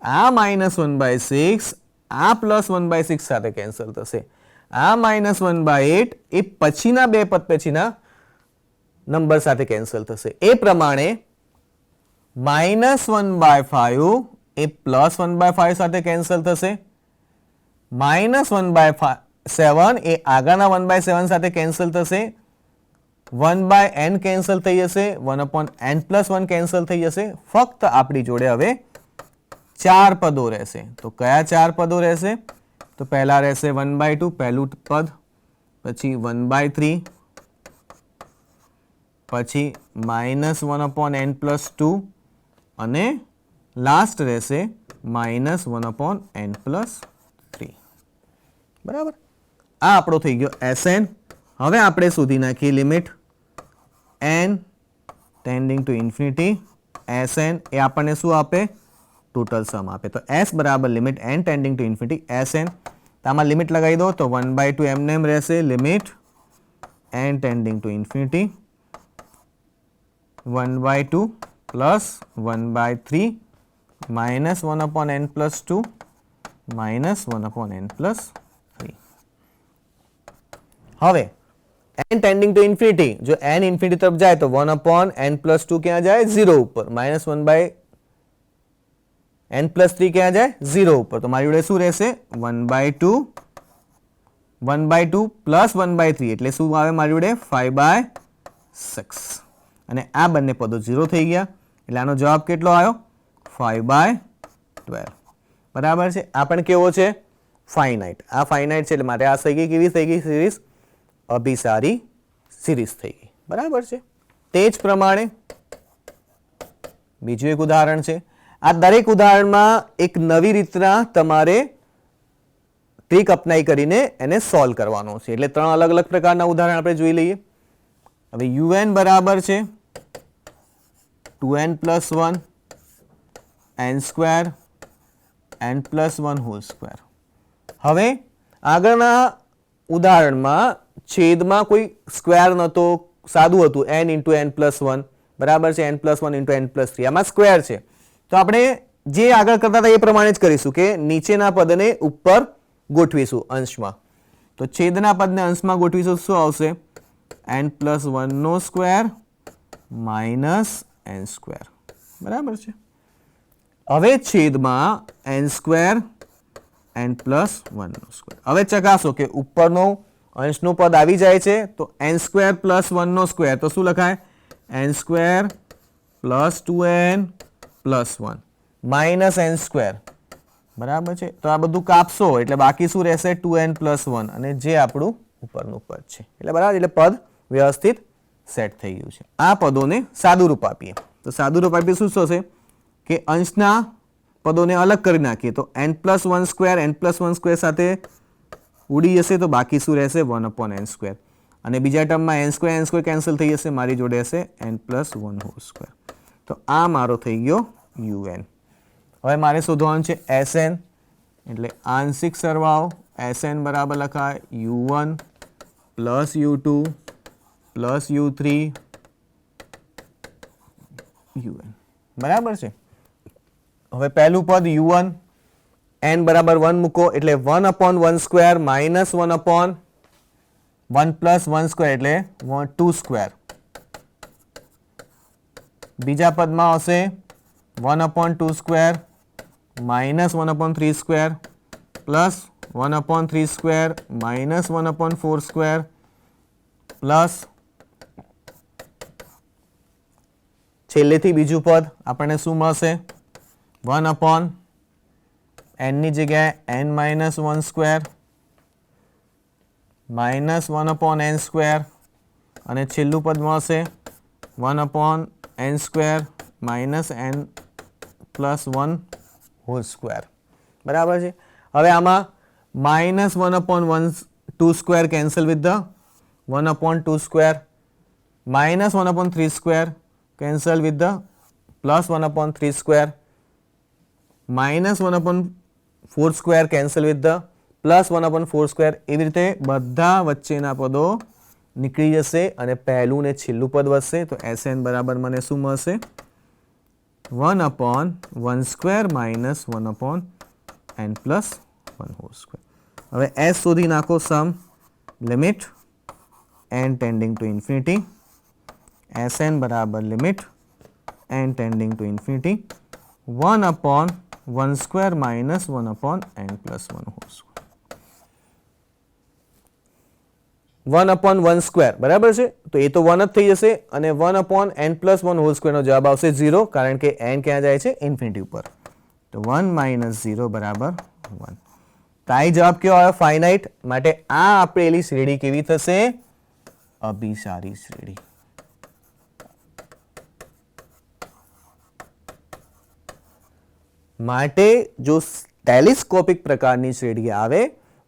આ -1/6 આ +1/6 સાથે કેન્સલ થશે. આ -1/8 એ પછીના બે પદ પછીના નંબર સાથે કેન્સલ થશે. એ પ્રમાણે -1/5 એ +1/5 સાથે કેન્સલ થશે. -1/7 એ આગળના 1/7 સાથે કેન્સલ થશે. 1/n કેન્સલ થઈ જશે. 1/n+1 કેન્સલ થઈ જશે. ફક્ત આપણી જોડે હવે 4 પદો રહેશે. તો કયા 4 પદો રહેશે? તો પહેલા રહેશે 1/2 પહેલું પદ, પછી 1/3, પછી -1/n+2 અને લાસ્ટ રહેશે -1/n+3. બરાબર. આ આપણો થઈ ગયો Sn. હવે આપણે શોધી નાખીએ limit n tending to infinity. Sn એ આપણને શું આપે? ટોટલ સમ આપે. તો S બરાબર limit n tending to infinity Sn. આમાં લિમિટ લગાવી દો તો 1/2 એમને એમ રહેશે. Limit n tending to infinity 1/2 plus 1/3 minus 1/n+2 minus 1/n+3. હવે n ટેન્ડિંગ ટુ ઇન્ફિનિટી, જો n ઇન્ફિનિટી તરફ જાય તો 1/n+2 ક્યાં જાય? 0 ઉપર. માઇનસ 1/n+3 ક્યાં જાય? 0 ઉપર. તો મારી જોડે શું રહેશે? 1/2 1/2 પ્લસ 1/3 એટલે શું આવે મારી જોડે 5/6 અને આ બંને પદો 0 થઈ ગયા એટલે આનો જવાબ કેટલો આવ્યો 5/12 બરાબર છે. આ પણ કેવો છે ફાઇનાઇટ. આ ફાઇનાઇટ છે એટલે માટે આ થઈ ગઈ કેવી થઈ ગઈ સિરીઝ અભિસારી સિરીઝ થઈ ગઈ બરાબર છે. તે જ પ્રમાણે બીજું એક ઉદાહરણ છે. આ દરેક ઉદાહરણમાં એક નવી રીતના તમારે ટ્રીક અપનાઈ કરીને એને સોલ્વ કરવાનો છે એટલે 3 અલગ અલગ પ્રકારના ઉદાહરણ આપણે જોઈ લઈએ. હવે un બરાબર છે 2n + 1 n square n + 1 whole square. હવે આગળના ઉદાહરણમાં છેદમાં કોઈ સ્ક્વેર નહોતો, સાદું હતું n × n + 1 બરાબર છે n + 1 × n + 3 આમાં સ્ક્વેર છે તો આપણે જે આગળ કરતા હતા એ પ્રમાણે જ કરીશું કે નીચેના પદને ઉપર ગોઠવીશું અંશમાં. તો છેદના પદને અંશમાં ગોઠવીશું શું આવશે n + 1 સ્ક્વેર - n સ્ક્વેર બરાબર છે. હવે છેદમાં n સ્ક્વેર n + 1 સ્ક્વેર. હવે ચકાસો કે ઉપરનો અંશનું પદ આવી જાય છે તો n સ્ક્વેર + 1 સ્ક્વેર તો શું લખાય n square + 2n + 1 - n square બરાબર છે. તો આ બધું કાપશો એટલે બાકી શું રહેશે 2n + 1 અને જે આપણું ઉપરનું પદ છે એટલે બરાબર એટલે પદ વ્યવસ્થિત સેટ થઈ ગયું છે. આ પદોને સાદું રૂપ આપીએ તો સાદું રૂપ આપીએ શું થશે કે અંશના પદોને અલગ કરી નાખીએ તો n + 1 સ્ક્વેર n + 1 સ્ક્વેર સાથે ઉડી જશે તો બાકી શું રહેશે 1/n સ્ક્વેર અને બીજા ટર્મમાં n સ્ક્વેર કેન્સલ થઈ જશે મારી જોડે હશે n + 1 હોલ સ્ક્વેર. તો આ મારો થઈ ગયો un. હવે મારે શોધવાનું છે Sn એટલે આંશિક સરવાળો Sn બરાબર લખાય u1 + u2 + u3 un બરાબર છે. હવે પહેલું પદ u1 n બરાબર 1 મૂકો એટલે 1/1 સ્ક્વેર - 1/1 + 1 સ્ક્વેર એટલે 2 સ્ક્વેર. બીજા પદમાં હશે 1/2 square - 1/3 square plus 1/3 square - 1/4 square plus છેલ્લેથી બીજું પદ આપણને શું મળશે 1/n ની જગ્યાએ n - 1 સ્ક્વેર -1/n સ્ક્વેર અને છેલ્લું પદ મળશે 1/n square - n + 1 whole square બરાબર છે. હવે આમાં -1/2 square cancel with the 1/2 square -1/3 square cancel with the +1/3 square -1/4 square cancel with the +1/4 square. એવી રીતે બધા વચ્ચેના પદો નીકળી જશે અને પહેલું ને છેલ્લું પદ વધશે તો Sn બરાબર મને શું મળશે 1/1 સ્ક્વેર - 1/n + 1 હોલ સ્ક્વેર. હવે S શોધી નાખો sum limit n tending to infinity Sn બરાબર limit n tending to infinity 1/1 square - 1/n + 1 whole square. 1/1 square બરાબર છે તો એ તો 1 જ થઈ જશે અને 1/n + 1 હોલ સ્ક્વેરનો જવાબ આવશે 0 કારણ કે n ક્યાં જાય છે ઇન્ફિનિટી ઉપર તો 1 - 0 બરાબર 1. તો આ જવાબ કેવો આવ્યો ફાઇનાઇટ. માટે આ આપેલી શ્રેણી કેવી થશે અભિસારી શ્રેણી. માટે જો ટેલિસ્કોપિક પ્રકારની શ્રેણી આવે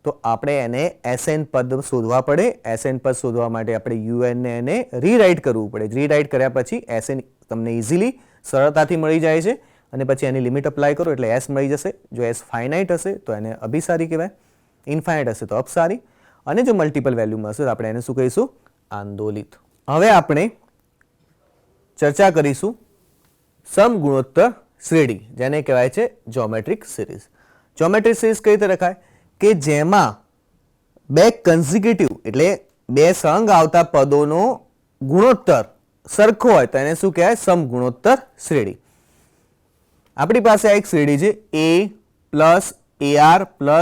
તો આપણે એને Sn પદ શોધવા પડે. Sn પદ શોધવા માટે આપણે un ને એને રીરાઇટ કરવું પડે. રીરાઇટ કર્યા પછી Sn તમને ઇઝીલી સરળતાથી મળી જાય છે અને પછી એની લિમિટ અપ્લાય કરો એટલે S મળી જશે. જો S ફાઇનાઇટ હશે તો એને અભિસારી કહેવાય, ઇન્ફાઇનાઇટ હશે તો અપસારી અને જો મલ્ટિપલ વેલ્યુમાં હશે તો આપણે એને શું કહીશું આંદોલિત. હવે આપણે ચર્ચા કરીશું સમગુણોત્તર શ્રેણી જેને કહેવાય છે જ્યોમેટ્રિક સિરીઝ. જ્યોમેટ્રિક સિરીઝ કઈ રીતે રખાય કે જેમાં બે કન્ઝિક્યુટિવ એટલે બે સંગ આવતા પદોનો ગુણોત્તર સરખો હોય તો એને શું કહેવાય સમગુણોત્તર શ્રેણી. આપણી પાસે આ એક શ્રેણી છે a + ar + ar²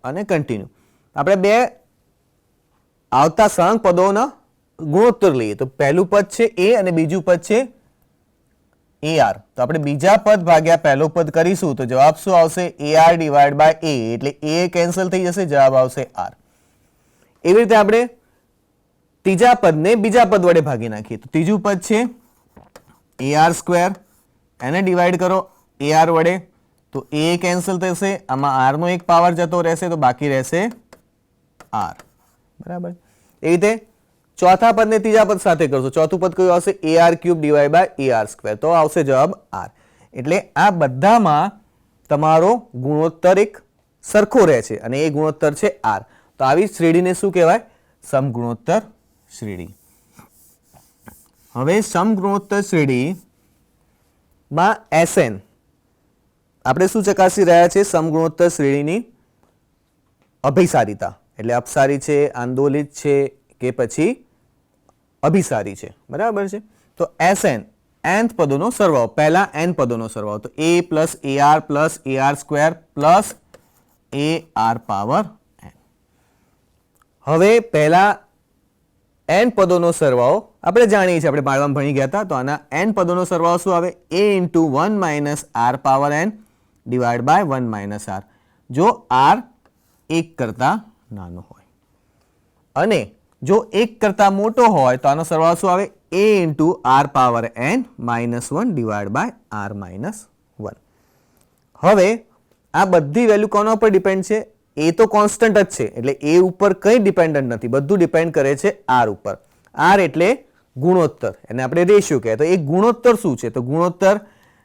અને કન્ટિન્યુ. આપણે બે આવતા સળંગ પદોના ગુણોત્તર લઈએ તો પહેલું પદ છે એ અને બીજું પદ છે AR. તો આપણે બીજા પદ ભાગ્યા પહેલો પદ કરીશું તો જવાબ શું આવશે? AR ડિવાઇડ બાય A, એટલે A કેન્સલ થઈ જશે, જવાબ આવશે R. એવી રીતે આપણે ત્રીજા પદને બીજા પદ વડે ભાગી નાખીએ તો ત્રીજું પદ છે AR સ્ક્વેર, એને ડિવાઈડ કરો AR વડે તો A કેન્સલ થશે, આમાં R નો એક પાવર જતો રહેશે તો બાકી રહેશે R. બરાબર. એ રીતે ચોથા પદને ત્રીજા પદ સાથે કરશો, ચોથું પદ કયું આવશે? AR cube divide by AR square, તો આવશે જવાબ R. એટલે આ બધામાં તમારો ગુણોત્તર એક સરખો રહે છે અને એ ગુણોત્તર છે R. તો આવી શ્રેણીને શું કહેવાય? સમગુણોત્તર શ્રેણી. હવે સમગુણોત્તર શ્રેણીમાં SN આપણે શું ચકાસી રહ્યા છે? સમગુણોત્તર શ્રેણીની અભિસારિતા, એટલે અપસારી છે, આંદોલિત છે કે પછી અભિસારી છે. બરાબર છે. તો SN nth પદોનો સરવાળો, પહેલા n પદોનો સરવાળો, તો A plus AR plus AR square plus AR power n. હવે પહેલા n પદોનો સરવાળો આપણે જાણીએ છીએ, આપણે બાળવામાં ભણી ગયા હતા, તો આના n પદોનો સરવાળો શું આવે? A into 1 minus R power n divide by 1 minus R, જો R 1 કરતા નાનો હોય, અને જો 1 કરતા મોટો હોય તો આનો સરવાળો શું આવે? A into R power n minus 1 divide by R minus 1. હવે આ બધી વેલ્યુ કોના ઉપર ડિપેન્ડ છે? એ તો કોન્સ્ટન્ટ જ છે, એટલે એ ઉપર કંઈ ડિપેન્ડન્ટ નથી, બધું ડિપેન્ડ કરે છે R ઉપર. R એટલે ગુણોત્તર, એને આપણે રેશિયો કહેવાય. તો એ ગુણોત્તર શું છે? તો ગુણોત્તર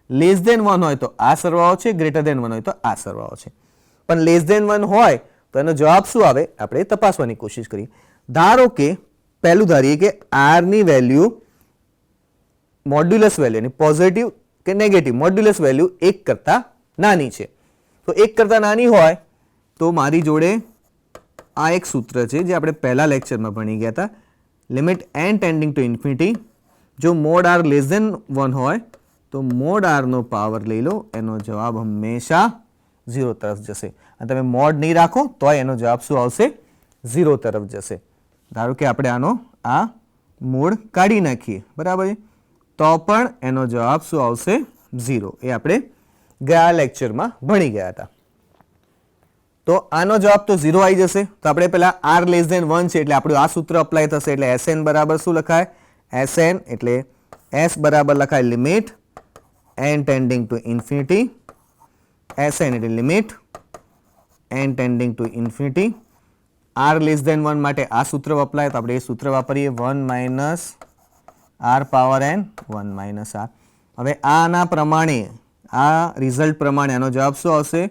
લેસ ધેન 1 હોય તો આ સરવાળો છે, ગ્રેટર ધેન 1 હોય તો આ સરવાળો છે. પણ લેસ ધેન 1 હોય તો એનો જવાબ શું આવે? આપણે તપાસવાની કોશિશ કરીએ. ધારો કે પહેલું ધારીએ કે R ની વેલ્યુ મોડ્યુલસ વેલ્યુ, એની પોઝિટિવ કે નેગેટિવ મોડ્યુલસ વેલ્યુ 1 કરતા નાની છે. તો 1 કરતા નાની હોય તો મારી જોડે આ એક સૂત્ર છે જે આપણે પહેલા લેક્ચરમાં ભણી ગયા હતા, limit n tending to infinity. જો મોડ R લેસ ધેન 1 હોય તો મોડ R નો પાવર લઈ લો, એનો જવાબ હંમેશા 0 તરફ જશે. અને તમે મોડ નહીં રાખો તો એનો જવાબ શું આવશે? 0 તરફ જશે. ધારો કે આપણે આનો આ મોડ કાઢી નાખીએ, બરાબર છે, તો પણ એનો જવાબ શું આવશે? 0. એ આપણે ગયા લેક્ચરમાં ભણી ગયા હતા. તો આનો જવાબ તો 0 આવી જશે. તો આપણે પહેલા R લેસ ધેન 1 છે એટલે આપણું આ સૂત્ર અપ્લાય થશે, એટલે SN બરાબર શું લખાય? SN એટલે S બરાબર લખાય limit n tending to infinity, SN એટલે limit n tending to infinity. R less than 1 માટે આ સૂત્ર વપરાય, તો આપણે એ સૂત્ર વાપરીએ, 1 minus R power n 1 minus R. હવે આના પ્રમાણે, આ રિઝલ્ટ પ્રમાણે આનો જવાબ શું આવશે?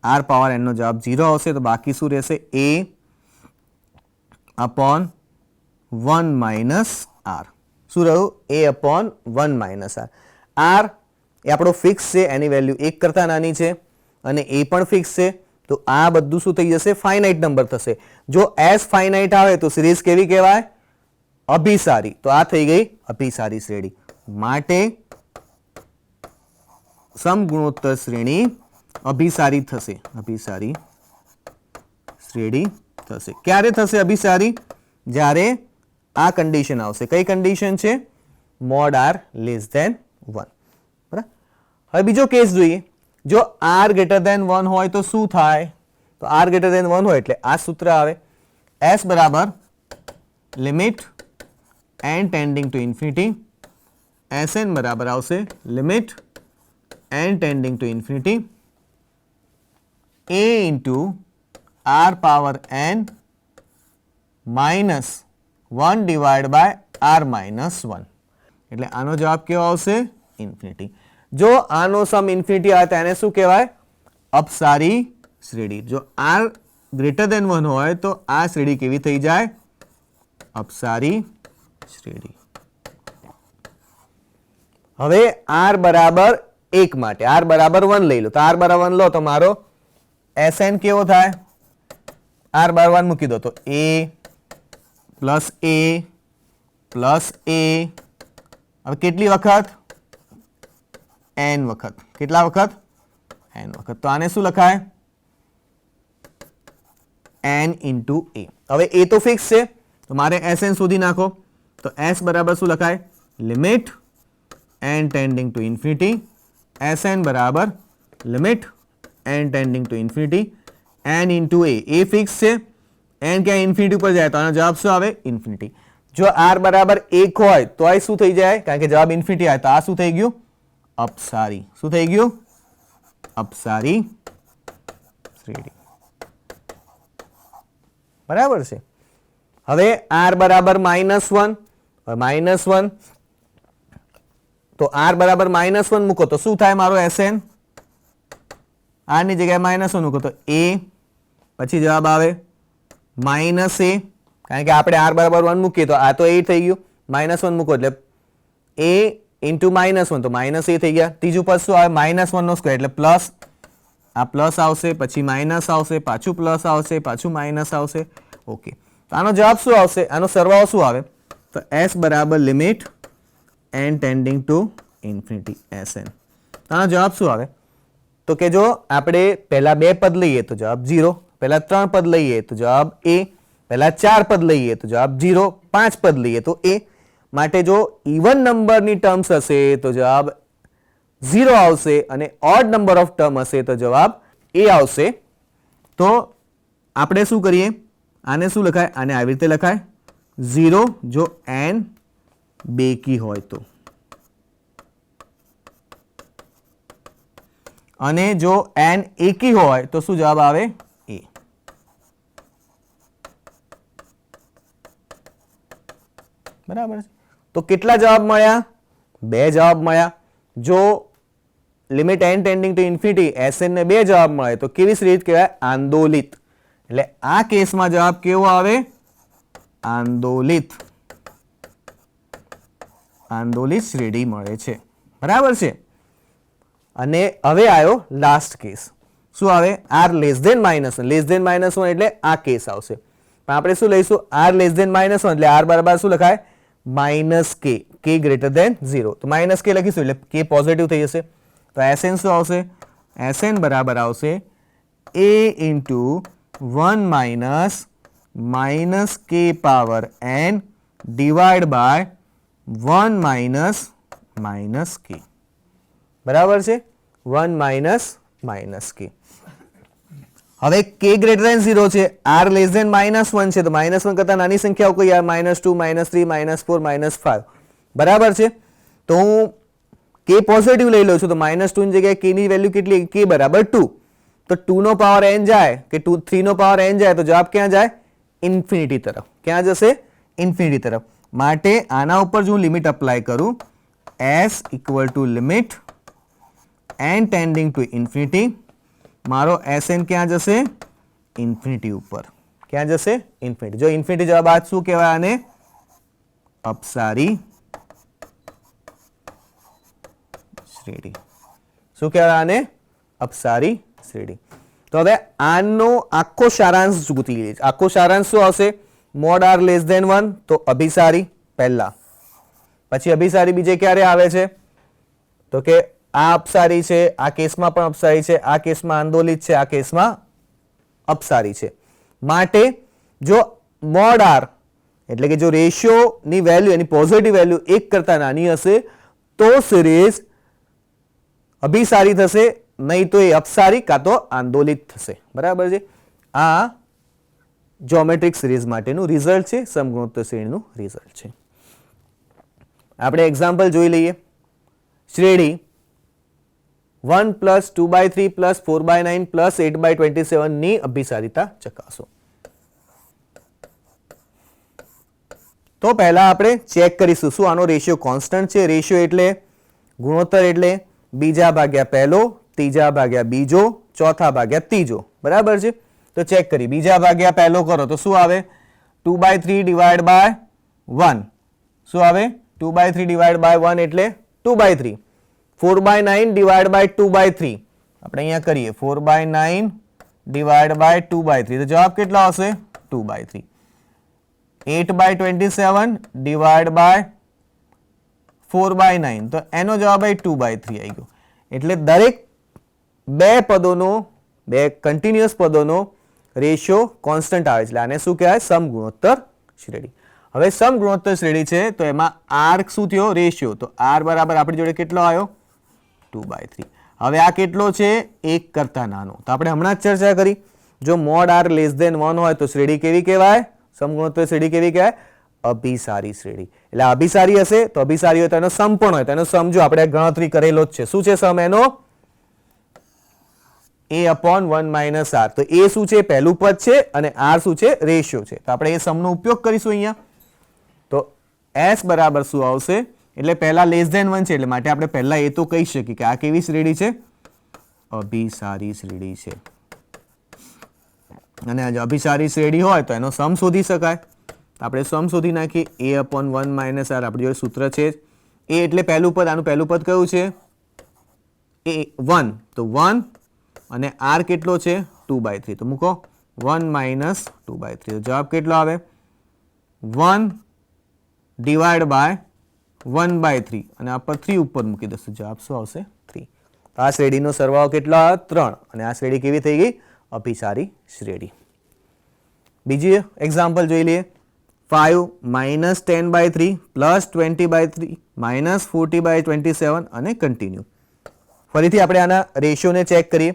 R પાવર n નો જવાબ 0 આવશે. તો બાકી શું રહેશે? A upon 1 minus R. શું રહ્યું? A upon 1 minus R. R એ આપણો ફિક્સ છે, એની વેલ્યુ 1 કરતા નાની છે, અને એ પણ ફિક્સ છે. તો આ બધું શું થઈ જશે? ફાઇનાઇટ નંબર થશે. જો S ફાઇનાઇટ આવે તો સિરીઝ કેવી કહેવાય? અભિસારી. તો આ થઈ ગઈ અભિસારી શ્રેણી. માટે સમગુણોત્તર શ્રેણી અભિસારી થશે, અભિસારી શ્રેણી થશે. ક્યારે થશે અભિસારી? જ્યારે આ કન્ડિશન આવશે. કઈ કન્ડિશન છે? Mod R less than 1. બરાબર. હવે બીજો કેસ જોઈએ. જો R ગ્રેટર ધેન 1 હોય તો શું થાય? તો R ગ્રેટર ધેન 1 હોય એટલે આ સૂત્ર આવે, S બરાબર limit n tending to infinity, SN બરાબર આવશે limit n tending to infinity A into R power n minus 1 divide by R minus 1. એટલે આનો જવાબ કેવો આવશે? ઇન્ફિનિટી. જો આનો સમ ઇન્ફિનિટી આવે તો એને શું કહેવાય? અપસારી શ્રેણી. જો R ગ્રેટર ધેન 1 હોય તો આ શ્રેણી કેવી થઈ જાય? અપસારી શ્રેણી. હવે R બરાબર 1 માટે R બરાબર 1 લઈ લો. તો R બરાબર 1 લો તો મારો SN કેવો થાય? R બરાબર 1 મૂકી દો તો A plus A plus A. હવે કેટલી વખત? n વખત. કેટલા વખત? n વખત. તો આને શું લખાય? n ઇન્ટુ એ. હવે એ તો ફિક્સ છે તો મારે Sn શોધી નાખો. તો S બરાબર શું લખાય? Limit n tending to infinity Sn બરાબર limit n tending to infinity n into A. A fix છે, n ક્યાં ઇન્ફિનિટી ઉપર જાય તો આનો જવાબ શું આવે? ઇન્ફિનિટી. જો r બરાબર 1 હોય તો આ શું થઈ જાય? કારણ કે જવાબ ઇન્ફિનિટી આવે તો આ શું થઈ ગયું? અપસારી. શું થઈ ગયું? અપસારી શ્રેણી. બરાબર છે. હવે r બરાબર -1, -1 તો r બરાબર -1 મૂકો તો શું થાય મારો Sn? r ની જગ્યાએ -1 મૂકો તો a, પછી જવાબ આવે -a, કારણ કે આપણે r બરાબર 1 મૂકીએ તો આ તો a થઈ ગયું, -1 મૂકો એટલે a ઇન્ટુ -1 તો -a થઈ ગયા. ત્રીજું પદ શું આવે? -1 નો સ્ક્વેર એટલે પ્લસ, આ પ્લસ આવશે, પછી માઇનસ આવશે, પાછું પ્લસ આવશે, પાછું માઇનસ આવશે. ઓકે, તો આનો જવાબ શું આવશે? આનો સરવાળો શું આવે? તો S બરાબર limit n tending to infinity Sn. તો આનો જવાબ શું આવે? તો કે જો આપણે પહેલા 2 પદ લઈએ તો જવાબ 0, પહેલા 3 પદ લઈએ તો જવાબ a, પહેલા 4 પદ લઈએ તો જવાબ 0, 5 પદ લઈએ તો a. માટે જો ઇવન નંબરની ટર્મ્સ હશે તો જવાબ 0 આવશે અને ઓડ નંબર ઓફ ટર્મ હશે તો જવાબ a આવશે. તો આપણે શું કરીએ? આને શું લખાય? આને આવી રીતે લખાય 0 જો n બેકી હોય તો, અને જો n એકી હોય તો શું જવાબ આવે? a. બરાબર છે. તો કેટલા જવાબ મળ્યા? 2 જવાબ મળ્યા. જો limit n tending to infinity Sn ને 2 જવાબ મળે તો કેવી શ્રેણી કહેવાય? આંદોલિત. એટલે આ કેસમાં જવાબ કેવો આવે? આંદોલિત. આંદોલિત શ્રેણી મળે છે. બરાબર છે. અને હવે આવ્યો લાસ્ટ કેસ. શું આવે? r less than -1. Less than -1 એટલે આ કેસ આવશે. પણ આપણે શું લઈશું? r લેસ ધેન -1 એટલે r બરાબર શું લખાય? -k, k greater than 0. તો -k લખીશું એટલે k પોઝિટિવ થઈ જશે. તો Sn શું આવશે? Sn બરાબર આવશે a into 1 minus k power n divide by 1 minus k. બરાબર છે? 1 માઇનસ k. હવે k ગ્રેટર ધેન 0 છે, r લેસ ધેન -1 છે, તો -1 કરતા નાની સંખ્યાઓ કઈ આવે? -2, -3, -4, -5. બરાબર છે. તો હું k પોઝિટિવ લઈ લઉં છું તો -2 ની જગ્યાએ k ની વેલ્યુ કેટલી? k બરાબર 2. તો 2 નો પાવર n જાય કે 3 નો પાવર n જાય તો જવાબ ક્યાં જાય? ઇન્ફિનિટી તરફ. ક્યાં જશે? ઇન્ફિનિટી તરફ. માટે આના ઉપર જો હું લિમિટ અપ્લાય કરું, s equal to limit n tending to infinity, મારો Sn ક્યાં જશે? ઇન્ફિનિટી ઉપર. ક્યાં જશે? ઇન્ફિનિટી. જો ઇન્ફિનિટી જવાબ આ શું કહેવાય? આને અપસારી શ્રેણી. શું કહેવાય આને? અપસારી શ્રેણી. તો હવે આનો આખો સારાંશ જોતી લઈએ. આખો સારાંશ શું આવશે? મોડ r લેસ ધેન 1 તો અભિસારી પહેલા, પછી અભિસારી બીજે ક્યારે આવે છે? તો કે આ અપસારી છે, આ કેસમાં પણ અપસારી છે, આ કેસમાં આંદોલિત છે, આ કેસમાં અપસારી છે. માટે જો મોડ r એટલે કે જો રેશિયો ની વેલ્યુ એની પોઝિટિવ વેલ્યુ 1 કરતા નાની હશે તો સિરીઝ અભિસારી થશે, નહીં તો એ અપસારી કાં તો આંદોલિત થશે. બરાબર છે? આ જ્યોમેટ્રિક સિરીઝ માટેનું રિઝલ્ટ છે, સમગુણોત્તર શ્રેણીનું રિઝલ્ટ છે. આપણે એક્ઝામ્પલ જોઈ લઈએ. શ્રેણી 1 + 2/3 + 4/9 + 8/27 ની અભિસારિતા ચકાસો. તો પહેલા આપણે ચેક કરીશું શું આનો રેશિયો કોન્સ્ટન્ટ છે. રેશિયો એટલે ગુણોત્તર એટલે બીજા ભાગ્યા પહેલો, ત્રીજા ભાગ્યા બીજો, ચોથા ભાગ્યા ત્રીજો. બરાબર છે? તો ચેક કરી. બીજા ભાગ્યા પહેલો કરો તો શું આવે? 2/3 ડિવાઈડ બાય 1. શું આવે? 2/3 ડિવાઈડ બાય 1 એટલે 2/3. 4/9 ડિવાઈડ બાય 2/3 આપણે અહીંયા કરીએ. 4/9 ડિવાઈડ બાય 2/3 તો જવાબ કેટલા આવશે? 2/3. 8/27 ડિવાઈડ બાય 4/9 તો એનો જવાબ આવી 2/3 આવી ગયો. એટલે દરેક બે પદોનો, બે કન્ટિન્યુઅસ પદોનો રેશિયો કોન્સ્ટન્ટ આવે છે એટલે આને શું કહેવાય? સમગુણોત્તર શ્રેણી. હવે સમગુણોત્તર શ્રેણી છે તો એમાં આર શું થયો? રેશિયો. તો આર બરાબર આપણી જોડે કેટલો આવ્યો? 2/3. હવે આ કેટલો છે? 1 કરતા નાનો. તો આપણે હમણાં જ ચર્ચા કરી, જો મોડ આર લેસ ધેન 1 હોય તો શ્રેણી કેવી કહેવાય? સમગુણોત્તર શ્રેણી કેવી કહેવાય? અભિસારી શ્રેણી. એટલે અભિસારી હશે તો અભિસારી હોય તો એનો સમ પણ હોય તો એનો સમ જો આપણે ગણતરી કરેલો જ છે. શું છે સમ એનો? a/1 - r. તો એ શું છે? પહેલું પદ છે અને r શું છે? રેશિયો છે. તો આપણે એ સમનો ઉપયોગ કરીશું અહીંયા. તો s બરાબર શું આવશે? એટલે પહેલા લેસ ધેન 1 છે એટલે માટે આપણે પહેલા એ તો કહી શકીએ કે આ કેવી શ્રેણી છે? અભિસારી શ્રેણી છે. અને જો અભિસારી શ્રેણી હોય તો એનો સમ શોધી શકાય. આપણે સમ શોધી નાખીએ. a/1 - r આપણી જોડે સૂત્ર છે. a એટલે પહેલું પદ. આનું પહેલું પદ કયું છે? a1. તો 1 અને r કેટલો છે? 2/3. તો મૂકો 1 - 2/3. તો જવાબ કેટલો આવે? 1 / 1/3 અને આ પર 3 ઉપર મૂકી દઈશું. જવાબ શું આવશે? 3. આ શ્રેણીનો સરવાળો કેટલો આવ્યો? 3. અને આ શ્રેણી કેવી થઈ ગઈ? અભિસારી શ્રેણી. બીજી એક્ઝામ્પલ જોઈ લઈએ. 5 - 10/3 + 20/3 - 40/27 અને કન્ટિન્યુ. ફરીથી આપણે આના રેશિયોને ચેક કરીએ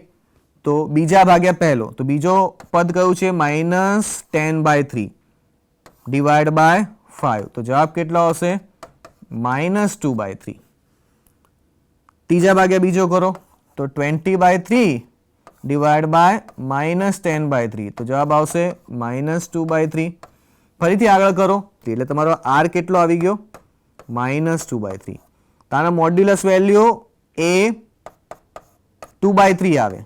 તો બીજા ભાગ્યા પહેલો. તો બીજો પદ કયું છે? -10/3 / 5. તો જવાબ કેટલો આવશે? -2/3. ત્રીજા ભાગ્યા બીજો કરો તો 20/3 / -10/3. તો જવાબ આવશે -2/3. ફરીથી આગળ કરો એટલે તમારો r કેટલો આવી ગયો? -2/3. તાના મોડ્યુલસ વેલ્યુ એ 2/3 આવે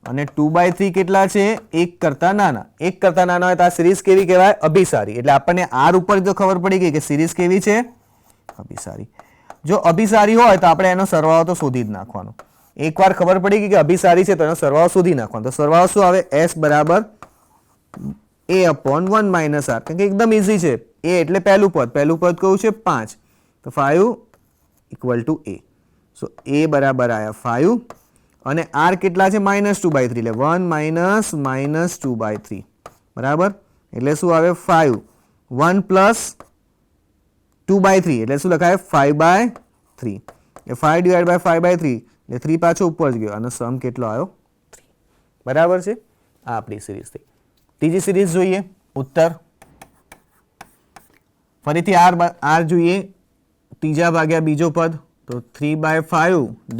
અને 2/3 કેટલા છે? 1 કરતા નાના. 1 કરતા નાના હોય તો આ સિરીઝ કેવી કહેવાય? અભિસારી. એટલે આપણને r ઉપર તો ખબર પડી ગઈ કે સિરીઝ કેવી છે? અભિસારી. જો અભિસારી હોય તો આપણે એનો સરવાળો તો શોધી જ નાખવાનો. એકવાર ખબર પડી ગઈ કે અભિસારી છે તો એનો સરવાળો શોધી નાખવાનો. તો સરવાળો શું આવે? s બરાબર a/1 - r. કારણ કે એકદમ ઈઝી છે. a એટલે પહેલું પદ. પહેલું પદ કયું છે? 5. તો 5 = a. સો a બરાબર આયા 5 અને r કેટલા છે? -2/3. એટલે 1 - -2/3 બરાબર. એટલે શું આવે? 5. 1 + 2/3 એટલે શું લખાય? 5/3. એ 5 / 5/3 એટલે 3 પાછો ઉપર જ ગયો અને સમ કેટલો આવ્યો? 3. બરાબર છે. આ આપણી સિરીઝ થઈ. ત્રીજી સિરીઝ જોઈએ. ઉત્તર ફરીથી r જોઈએ. ત્રીજા ભાગ્યા બીજો પદ તો 3/5 /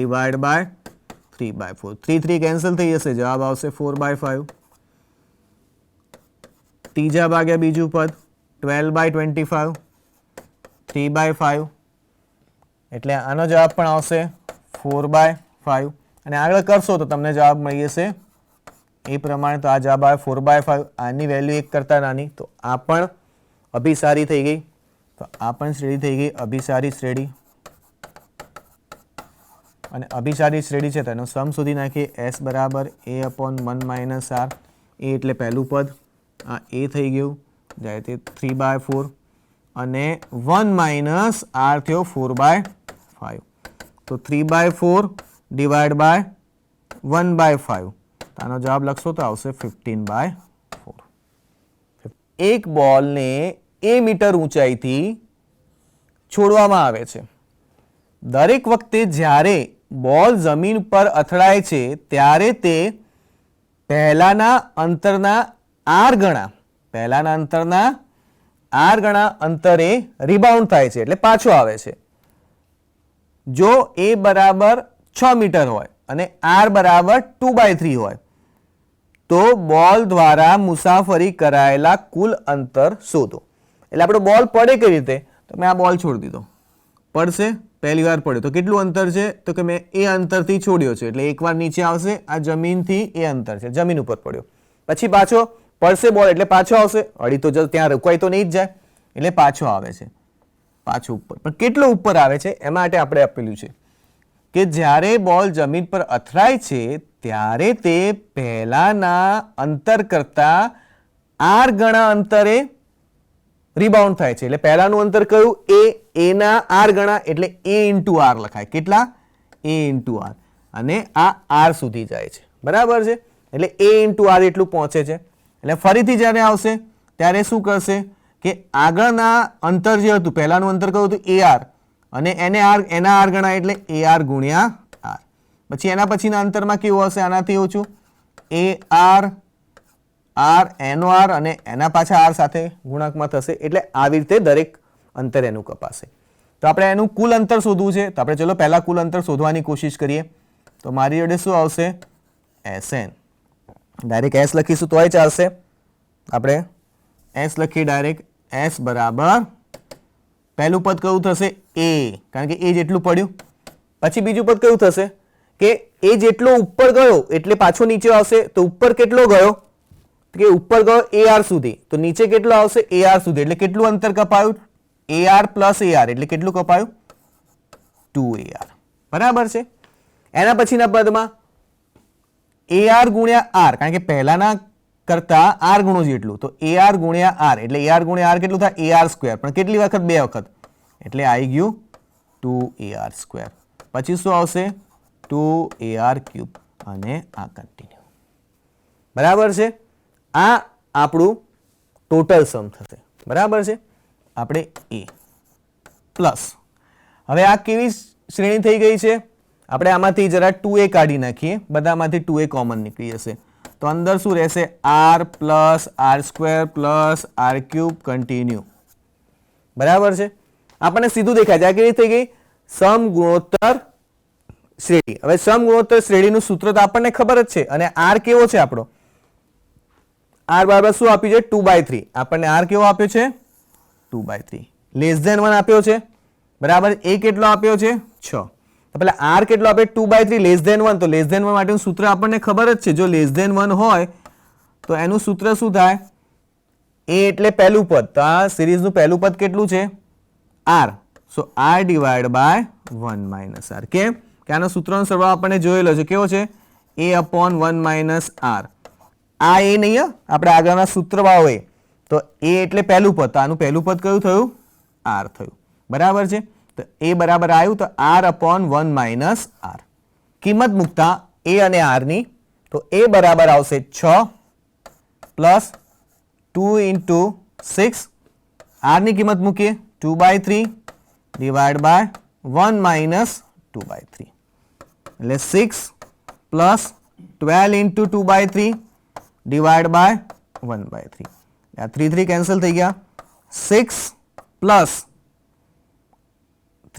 3/4. 3 3 કેન્સલ થઈ જશે. જવાબ આવશે 4/5. ત્રીજા ભાગ્યા બીજું પદ 12/25 3/5 એટલે આનો જવાબ પણ આવશે 4/5. અને આગળ કરશો તો તમને જવાબ મળી જશે એ પ્રમાણે. તો આ જવાબ આવે 4/5. આની વેલ્યુ 1 કરતા નાની. તો આ પણ અભિસારી થઈ ગઈ. તો આ પણ શ્રેણી થઈ ગઈ અભિસારી શ્રેણી. અને અભિસારી શ્રેણી છે તો એનો સમ શોધી નાખીએ. s બરાબર a/1 - r. a એટલે પહેલું પદ. આ a થઈ ગયું જાય તે 3/4 અને 1 - r થયો 4/5. તો 3/4 / 1/5. આનો જવાબ લખશો તો આવશે 15/4. એક બોલને a મીટર ઊંચાઈથી છોડવામાં આવે છે. દરેક વખતે જ્યારે બોલ જમીન પર અથડાય છે ત્યારે તે પહેલાના અંતરના r ગણા અંતરે રિબાઉન્ડ થાય છે એટલે પાછો આવે છે. જો a બરાબર 6 મીટર હોય અને r બરાબર 2/3 હોય તો બોલ દ્વારા મુસાફરી કરાયેલા કુલ અંતર શોધો. એટલે આપણો બોલ પડે કઈ રીતે? તો મેં આ બોલ છોડી દીધો. પડશે પહેલી વાર પડ્યો તો કેટલું અંતર છે? તો કે મેં એ અંતરથી છોડ્યો છે એટલે એકવાર નીચે આવશે. આ જમીનથી એ અંતર છે, જમીન ઉપર પડ્યો. પછી પાછો પડશે બોલ એટલે પાછો આવશે. અડી તો ત્યાં રોકાઈ તો નહીં જ જાય એટલે પાછો આવે છે. પાછો ઉપર. પણ કેટલો ઉપર આવે છે એમાં માટે આપણે આપેલું છે કે જ્યારે બોલ જમીન પર અથડાય છે ત્યારે તે પહેલાના અંતર કરતા r ગણા અંતરે રિબાઉન્ડ થાય છે. એટલે પહેલાનું અંતર કયું? a ના r ગણા એટલે a × r લખાય. કેટલા? a × r. અને આ r સુધી જાય છે. બરાબર છે. એટલે a × r એટલું પહોંચે છે. એટલે ફરીથી જ્યારે આવશે ત્યારે શું કરશે કે આગળના અંતર જે હતું, પહેલાનું અંતર કયું હતું AR, અને એને એના આર ગણાય એટલે AR ગુણ્યા R. પછી એના પછીના અંતરમાં કેવું હશે, આનાથી ઓછું, AR R એનો R અને એના પાછા R સાથે ગુણાંકમાં થશે. એટલે આવી રીતે દરેક અંતર એનું કપાશે. તો આપણે એનું કુલ અંતર શોધવું છે, તો આપણે ચલો પહેલા કુલ અંતર શોધવાની કોશિશ કરીએ. તો મારી જોડે શું આવશે, SN. ડાયરેક્ટ S લખીશું તોય ચાલશે. આપણે S લખીએ ડાયરેક્ટ. S બરાબર પહેલું પદ કયું થશે, A, કારણ કે A જેટલું પડ્યું. પછી બીજું પદ કયું થશે કે A જેટલો ઉપર ગયો એટલે પાછો નીચે આવશે. તો ઉપર કેટલો ગયો કે ઉપર ગયો AR સુધી, તો નીચે કેટલો આવશે AR સુધી. એટલે કેટલું અંતર કપાયું, AR પ્લસ AR એટલે કેટલું કપાયું, 2AR. બરાબર છે. એના પછીના પદમાં AR ગુણ્યા R, કારણ કે પહેલાના કરતા R ગુણો જેટલું, તો AR ગુણ્યા R એટલે AR ગુણ્યા R કેટલું થાય, AR સ્ક્વેર. પણ કેટલી વખત, 2 વખત, એટલે આવી ગયું 2AR સ્ક્વેર. પછી શું આવશે, 2AR ક્યુબ અને આ કન્ટિન્યુ. બરાબર છે. આ આપણું ટોટલ સમ થશે. બરાબર છે. આપણે A પ્લસ, હવે આ કેવી શ્રેણી થઈ ગઈ છે, આપણે આમાંથી જરા 2A કાઢી નાખીએ, બધામાંથી 2A કોમન નીકળી જશે. તો અંદર શું રહેશે, R plus R square plus R cube continue. બરાબર છે. આપણને સીધું દેખાય છે. આ કેવી થઈ ગઈ, સમગુણોત્તર શ્રેણી. હવે સમગુણોત્તર શ્રેણીનું સૂત્ર તો આપણને ખબર જ છે, અને R કેવો છે આપણો, R બરાબર શું આપ્યું છે, 2/3. આપણને R કેવો આપ્યો છે, 2/3. લેસ ધેન 1 આપ્યો છે. બરાબર. A કેટલો આપ્યો છે, 6. તો પેલા R કેટલો આપ્યો, 2/3 લેસ ધેન 1. તો લેસ ધેન 1 માટેનું સૂત્ર આપણને ખબર જ છે. જો લેસ ધેન 1 હોય તો એનું સૂત્ર શું થાય, A એટલે પહેલું પદ. તો આ સિરીઝનું પહેલું પદ કેટલું છે, R. So R divide by 1 minus R. કેમ કે આનો સૂત્રનો સરવાળો આપણને જોયેલો છે, કેવો છે, A અપોન 1 માઇનસ R. આ એ નહીં, આપણે આગળના સૂત્રમાં હોય તો A એટલે પહેલું પદ, તો આનું પહેલું પદ કયું થયું, R થયું. બરાબર છે. તો A બરાબર આવ્યું તો R અપોન 1 માઇનસ R. કિંમત મૂકતા A અને R ની, તો A બરાબર આવશે 6 પ્લસ 2 ઇન્ટુ 6. R ની કિંમત મૂકીએ 2/3 ડિવાઈડ બાય 1 માઇનસ 2/3 એટલે 6 પ્લસ 12 ઇન્ટુ 2/3 ડિવાઈડ બાય 1/3. આ 3 કેન્સલ થઈ ગયા. 6 પ્લસ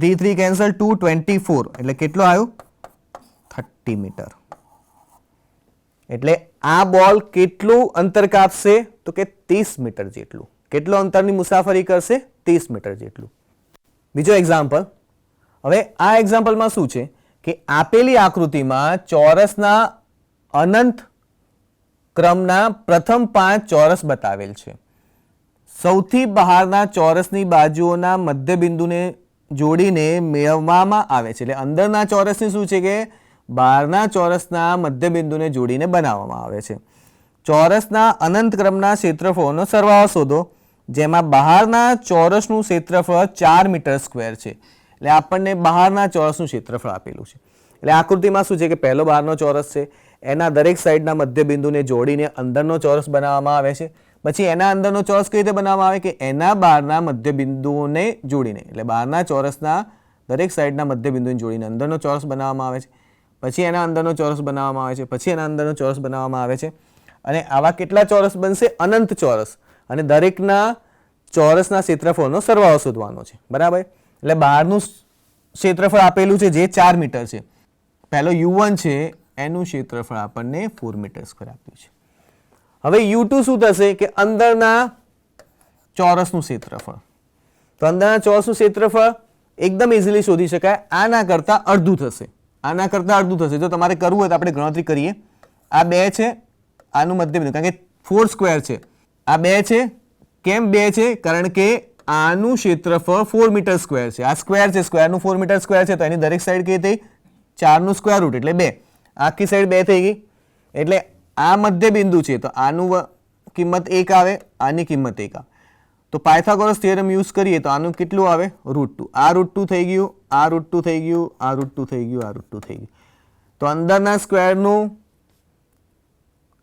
3 કેન્સલ 2 24 એટલે કેટલો આવ્યું, 30 મીટર. એટલે આ બોલ કેટલું અંતર કાપશે, તો કે 30 મીટર જેટલું. કેટલો અંતરની મુસાફરી કરશે, 30 મીટર જેટલું. બીજો એક્ઝામ્પલ. હવે આ એક્ઝામ્પલમાં શું છે કે આપેલી આકૃતિમાં ચોરસના અનંત ક્રમના પ્રથમ 5 ચોરસ બતાવેલ છે. સૌથી બહારના ચોરસની બાજુઓના મધ્યબિંદુને જોડીને મેળવવામાં આવે છે. એટલે અંદરના ચોરસની શું છે કે બહારના ચોરસના મધ્યબિંદુને જોડીને બનાવવામાં આવે છે. ચોરસના અનંત ક્રમના ક્ષેત્રફળનો સરવાળો શોધો, જેમાં બહારના ચોરસનું ક્ષેત્રફળ 4 મીટર સ્ક્વેર છે. એટલે આપણને બહારના ચોરસનું ક્ષેત્રફળ આપેલું છે. એટલે આકૃતિમાં શું છે કે પહેલો બહારનો ચોરસ છે, એના દરેક સાઈડના મધ્યબિંદુને જોડીને અંદરનો ચોરસ બનાવવામાં આવે છે. પછી એના અંદરનો ચોરસ કઈ રીતે બનાવવામાં આવે કે એના બહારના મધ્યબિંદુઓને જોડીને, એટલે બહારના ચોરસના દરેક સાઈડના મધ્યબિંદુને જોડીને અંદરનો ચોરસ બનાવવામાં આવે છે. પછી એના અંદરનો ચોરસ બનાવવામાં આવે છે. પછી એના અંદરનો ચોરસ બનાવવામાં આવે છે. અને આવા કેટલા ચોરસ બનશે, અનંત ચોરસ. અને દરેકના ચોરસના ક્ષેત્રફળનો સરવાળો શોધવાનો છે. બરાબર. એટલે બહારનું ક્ષેત્રફળ આપેલું છે જે 4 મીટર છે. પહેલો U1 છે, એનું ક્ષેત્રફળ આપણને 4 મીટર સ્ક્વેર આપ્યું છે. હવે U2 શું થશે કે અંદરના ચોરસનું ક્ષેત્રફળ. તો અંદરના ચોરસનું ક્ષેત્રફળ એકદમ ઇઝીલી શોધી શકાય. આના કરતાં અડધું થશે. આના કરતાં અડધું થશે. જો તમારે કરવું હોય તો આપણે ગણતરી કરીએ. આ 2 છે, આનું મધ્યબિંદુ, કારણ કે 4 સ્ક્વેર છે. આ 2 છે. કેમ 2 છે? કારણ કે આનું ક્ષેત્રફળ 4 મીટર સ્ક્વેર છે. આ સ્ક્વેર છે, સ્ક્વેરનું 4 મીટર સ્ક્વેર છે, તો એની દરેક સાઈડ કઈ થઈ, 4 નું સ્ક્વેર રૂટ એટલે 2. આખી સાઈડ 2 થઈ ગઈ. એટલે આ મધ્યબિંદુ છે, તો આનું કિંમત 1 આવે, આની કિંમત 1 આવે. તો પાયથાગોરસ થિયરમ યુઝ કરીએ તો આનું કેટલું આવે, √2. આ √2 થઈ ગયું, આ √2 થઈ ગયું, આ √2 થઈ ગયું, આ √2 થઈ ગયું. તો અંદરના સ્ક્વેરનું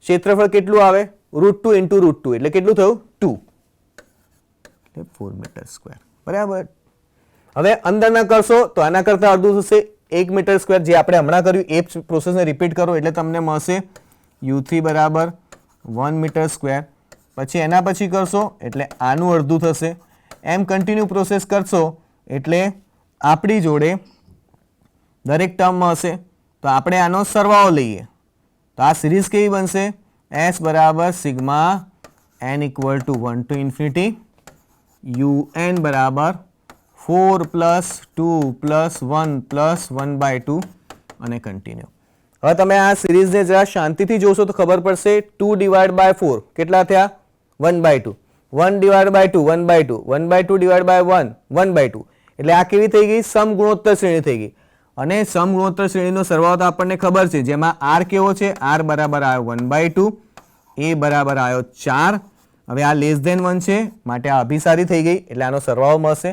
ક્ષેત્રફળ કેટલું આવે, √2 ઇન્ટુ √2 એટલે કેટલું થયું 2 એટલે 4 મીટર સ્ક્વેર બરાબર. હવે અંદરના કરશો તો આના કરતાં અડધું થશે 1 મીટર સ્ક્વેર જે આપણે હમણાં કર્યું એ પ્રોસેસને રિપીટ કરો એટલે તમને મળશે u3 બરાબર 1 મીટર સ્ક્વેર. પછી એના પછી કરશો એટલે આનું અડધું થશે. એમ કન્ટિન્યુ પ્રોસેસ કરશો એટલે આપણી જોડે દરેક ટર્મમાં હશે તો આપણે આનો સરવાળો લઈએ તો આ સિરીઝ કેવી બનશે s બરાબર sigma n equal to 1 to infinity un બરાબર 4 પ્લસ 2 પ્લસ 1 પ્લસ 1/2 અને કન્ટિન્યુ. હવે તમે આ સિરીઝને જરા શાંતિથી જોશો તો ખબર પડશે 2 ડિવાઈડ બાય 4 કેટલા થયા 1/2 1 ડિવાઈડ બાય 2 1/2 1/2 ડિવાઈડ બાય 1 1/2 એટલે આ કેવી થઈ ગઈ સમગુણોત્તર શ્રેણી થઈ ગઈ. અને સમગુણોત્તર શ્રેણીનો સરવાળો તો આપણને ખબર છે જેમાં r કેવો છે r બરાબર આવ્યો 1/2 a બરાબર આવ્યો 4. હવે આ લેસ ધેન 1 છે માટે આ અભિસારી થઈ ગઈ એટલે આનો સરવાળો મળશે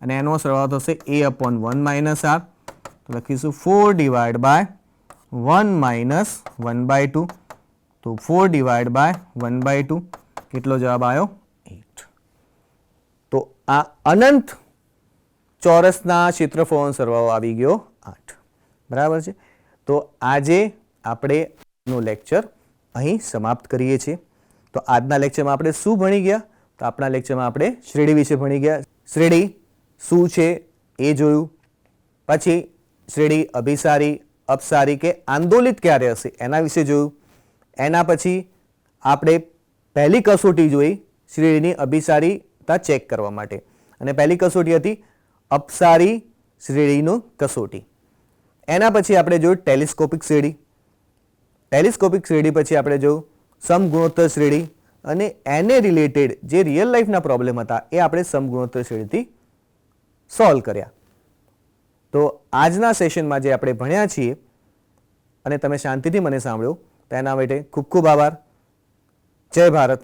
અને એનો સરવાળો થશે a/1 માઇનસ r તો લખીશું 4 ડિવાઈડ બાય 1 માઇનસ 1/2 તો 4 ડિવાઈડ બાય 1/2 કેટલો જવાબ આવ્યો 8. તો આ અનંત ચોરસના ક્ષેત્રફળનો સરવાળો આવી ગયો 8 બરાબર છે. તો આજે આપણે નો લેક્ચર અહીં સમાપ્ત કરીએ છીએ. તો આજના લેક્ચરમાં આપણે શું ભણી ગયા તો આપણા લેક્ચરમાં આપણે શ્રેણી વિશે ભણી ગયા. શ્રેણી શું છે એ જોયું. પછી શ્રેણી અભિસારી અપસારી કે આંદોલિત ક્યારે હશે એના વિશે જોયું. એના પછી આપણે પહેલી કસોટી જોઈ શ્રેણીની અભિસારીતા ચેક કરવા માટે અને પહેલી કસોટી હતી અપસારી શ્રેણીનું કસોટી. એના પછી આપણે જોયું ટેલિસ્કોપિક શ્રેણી. ટેલિસ્કોપિક શ્રેણી પછી આપણે જોયું સમગુણોત્તર શ્રેણી અને એને રિલેટેડ જે રિયલ લાઈફના પ્રોબ્લેમ હતા એ આપણે સમગુણોત્તર શ્રેણીથી સોલ્વ કર્યા. તો આજના સેશનમાં જે આપણે ભણ્યા છીએ અને તમે શાંતિથી મને સાંભળ્યો તેના માટે ખૂબ ખૂબ આભાર. જય ભારત.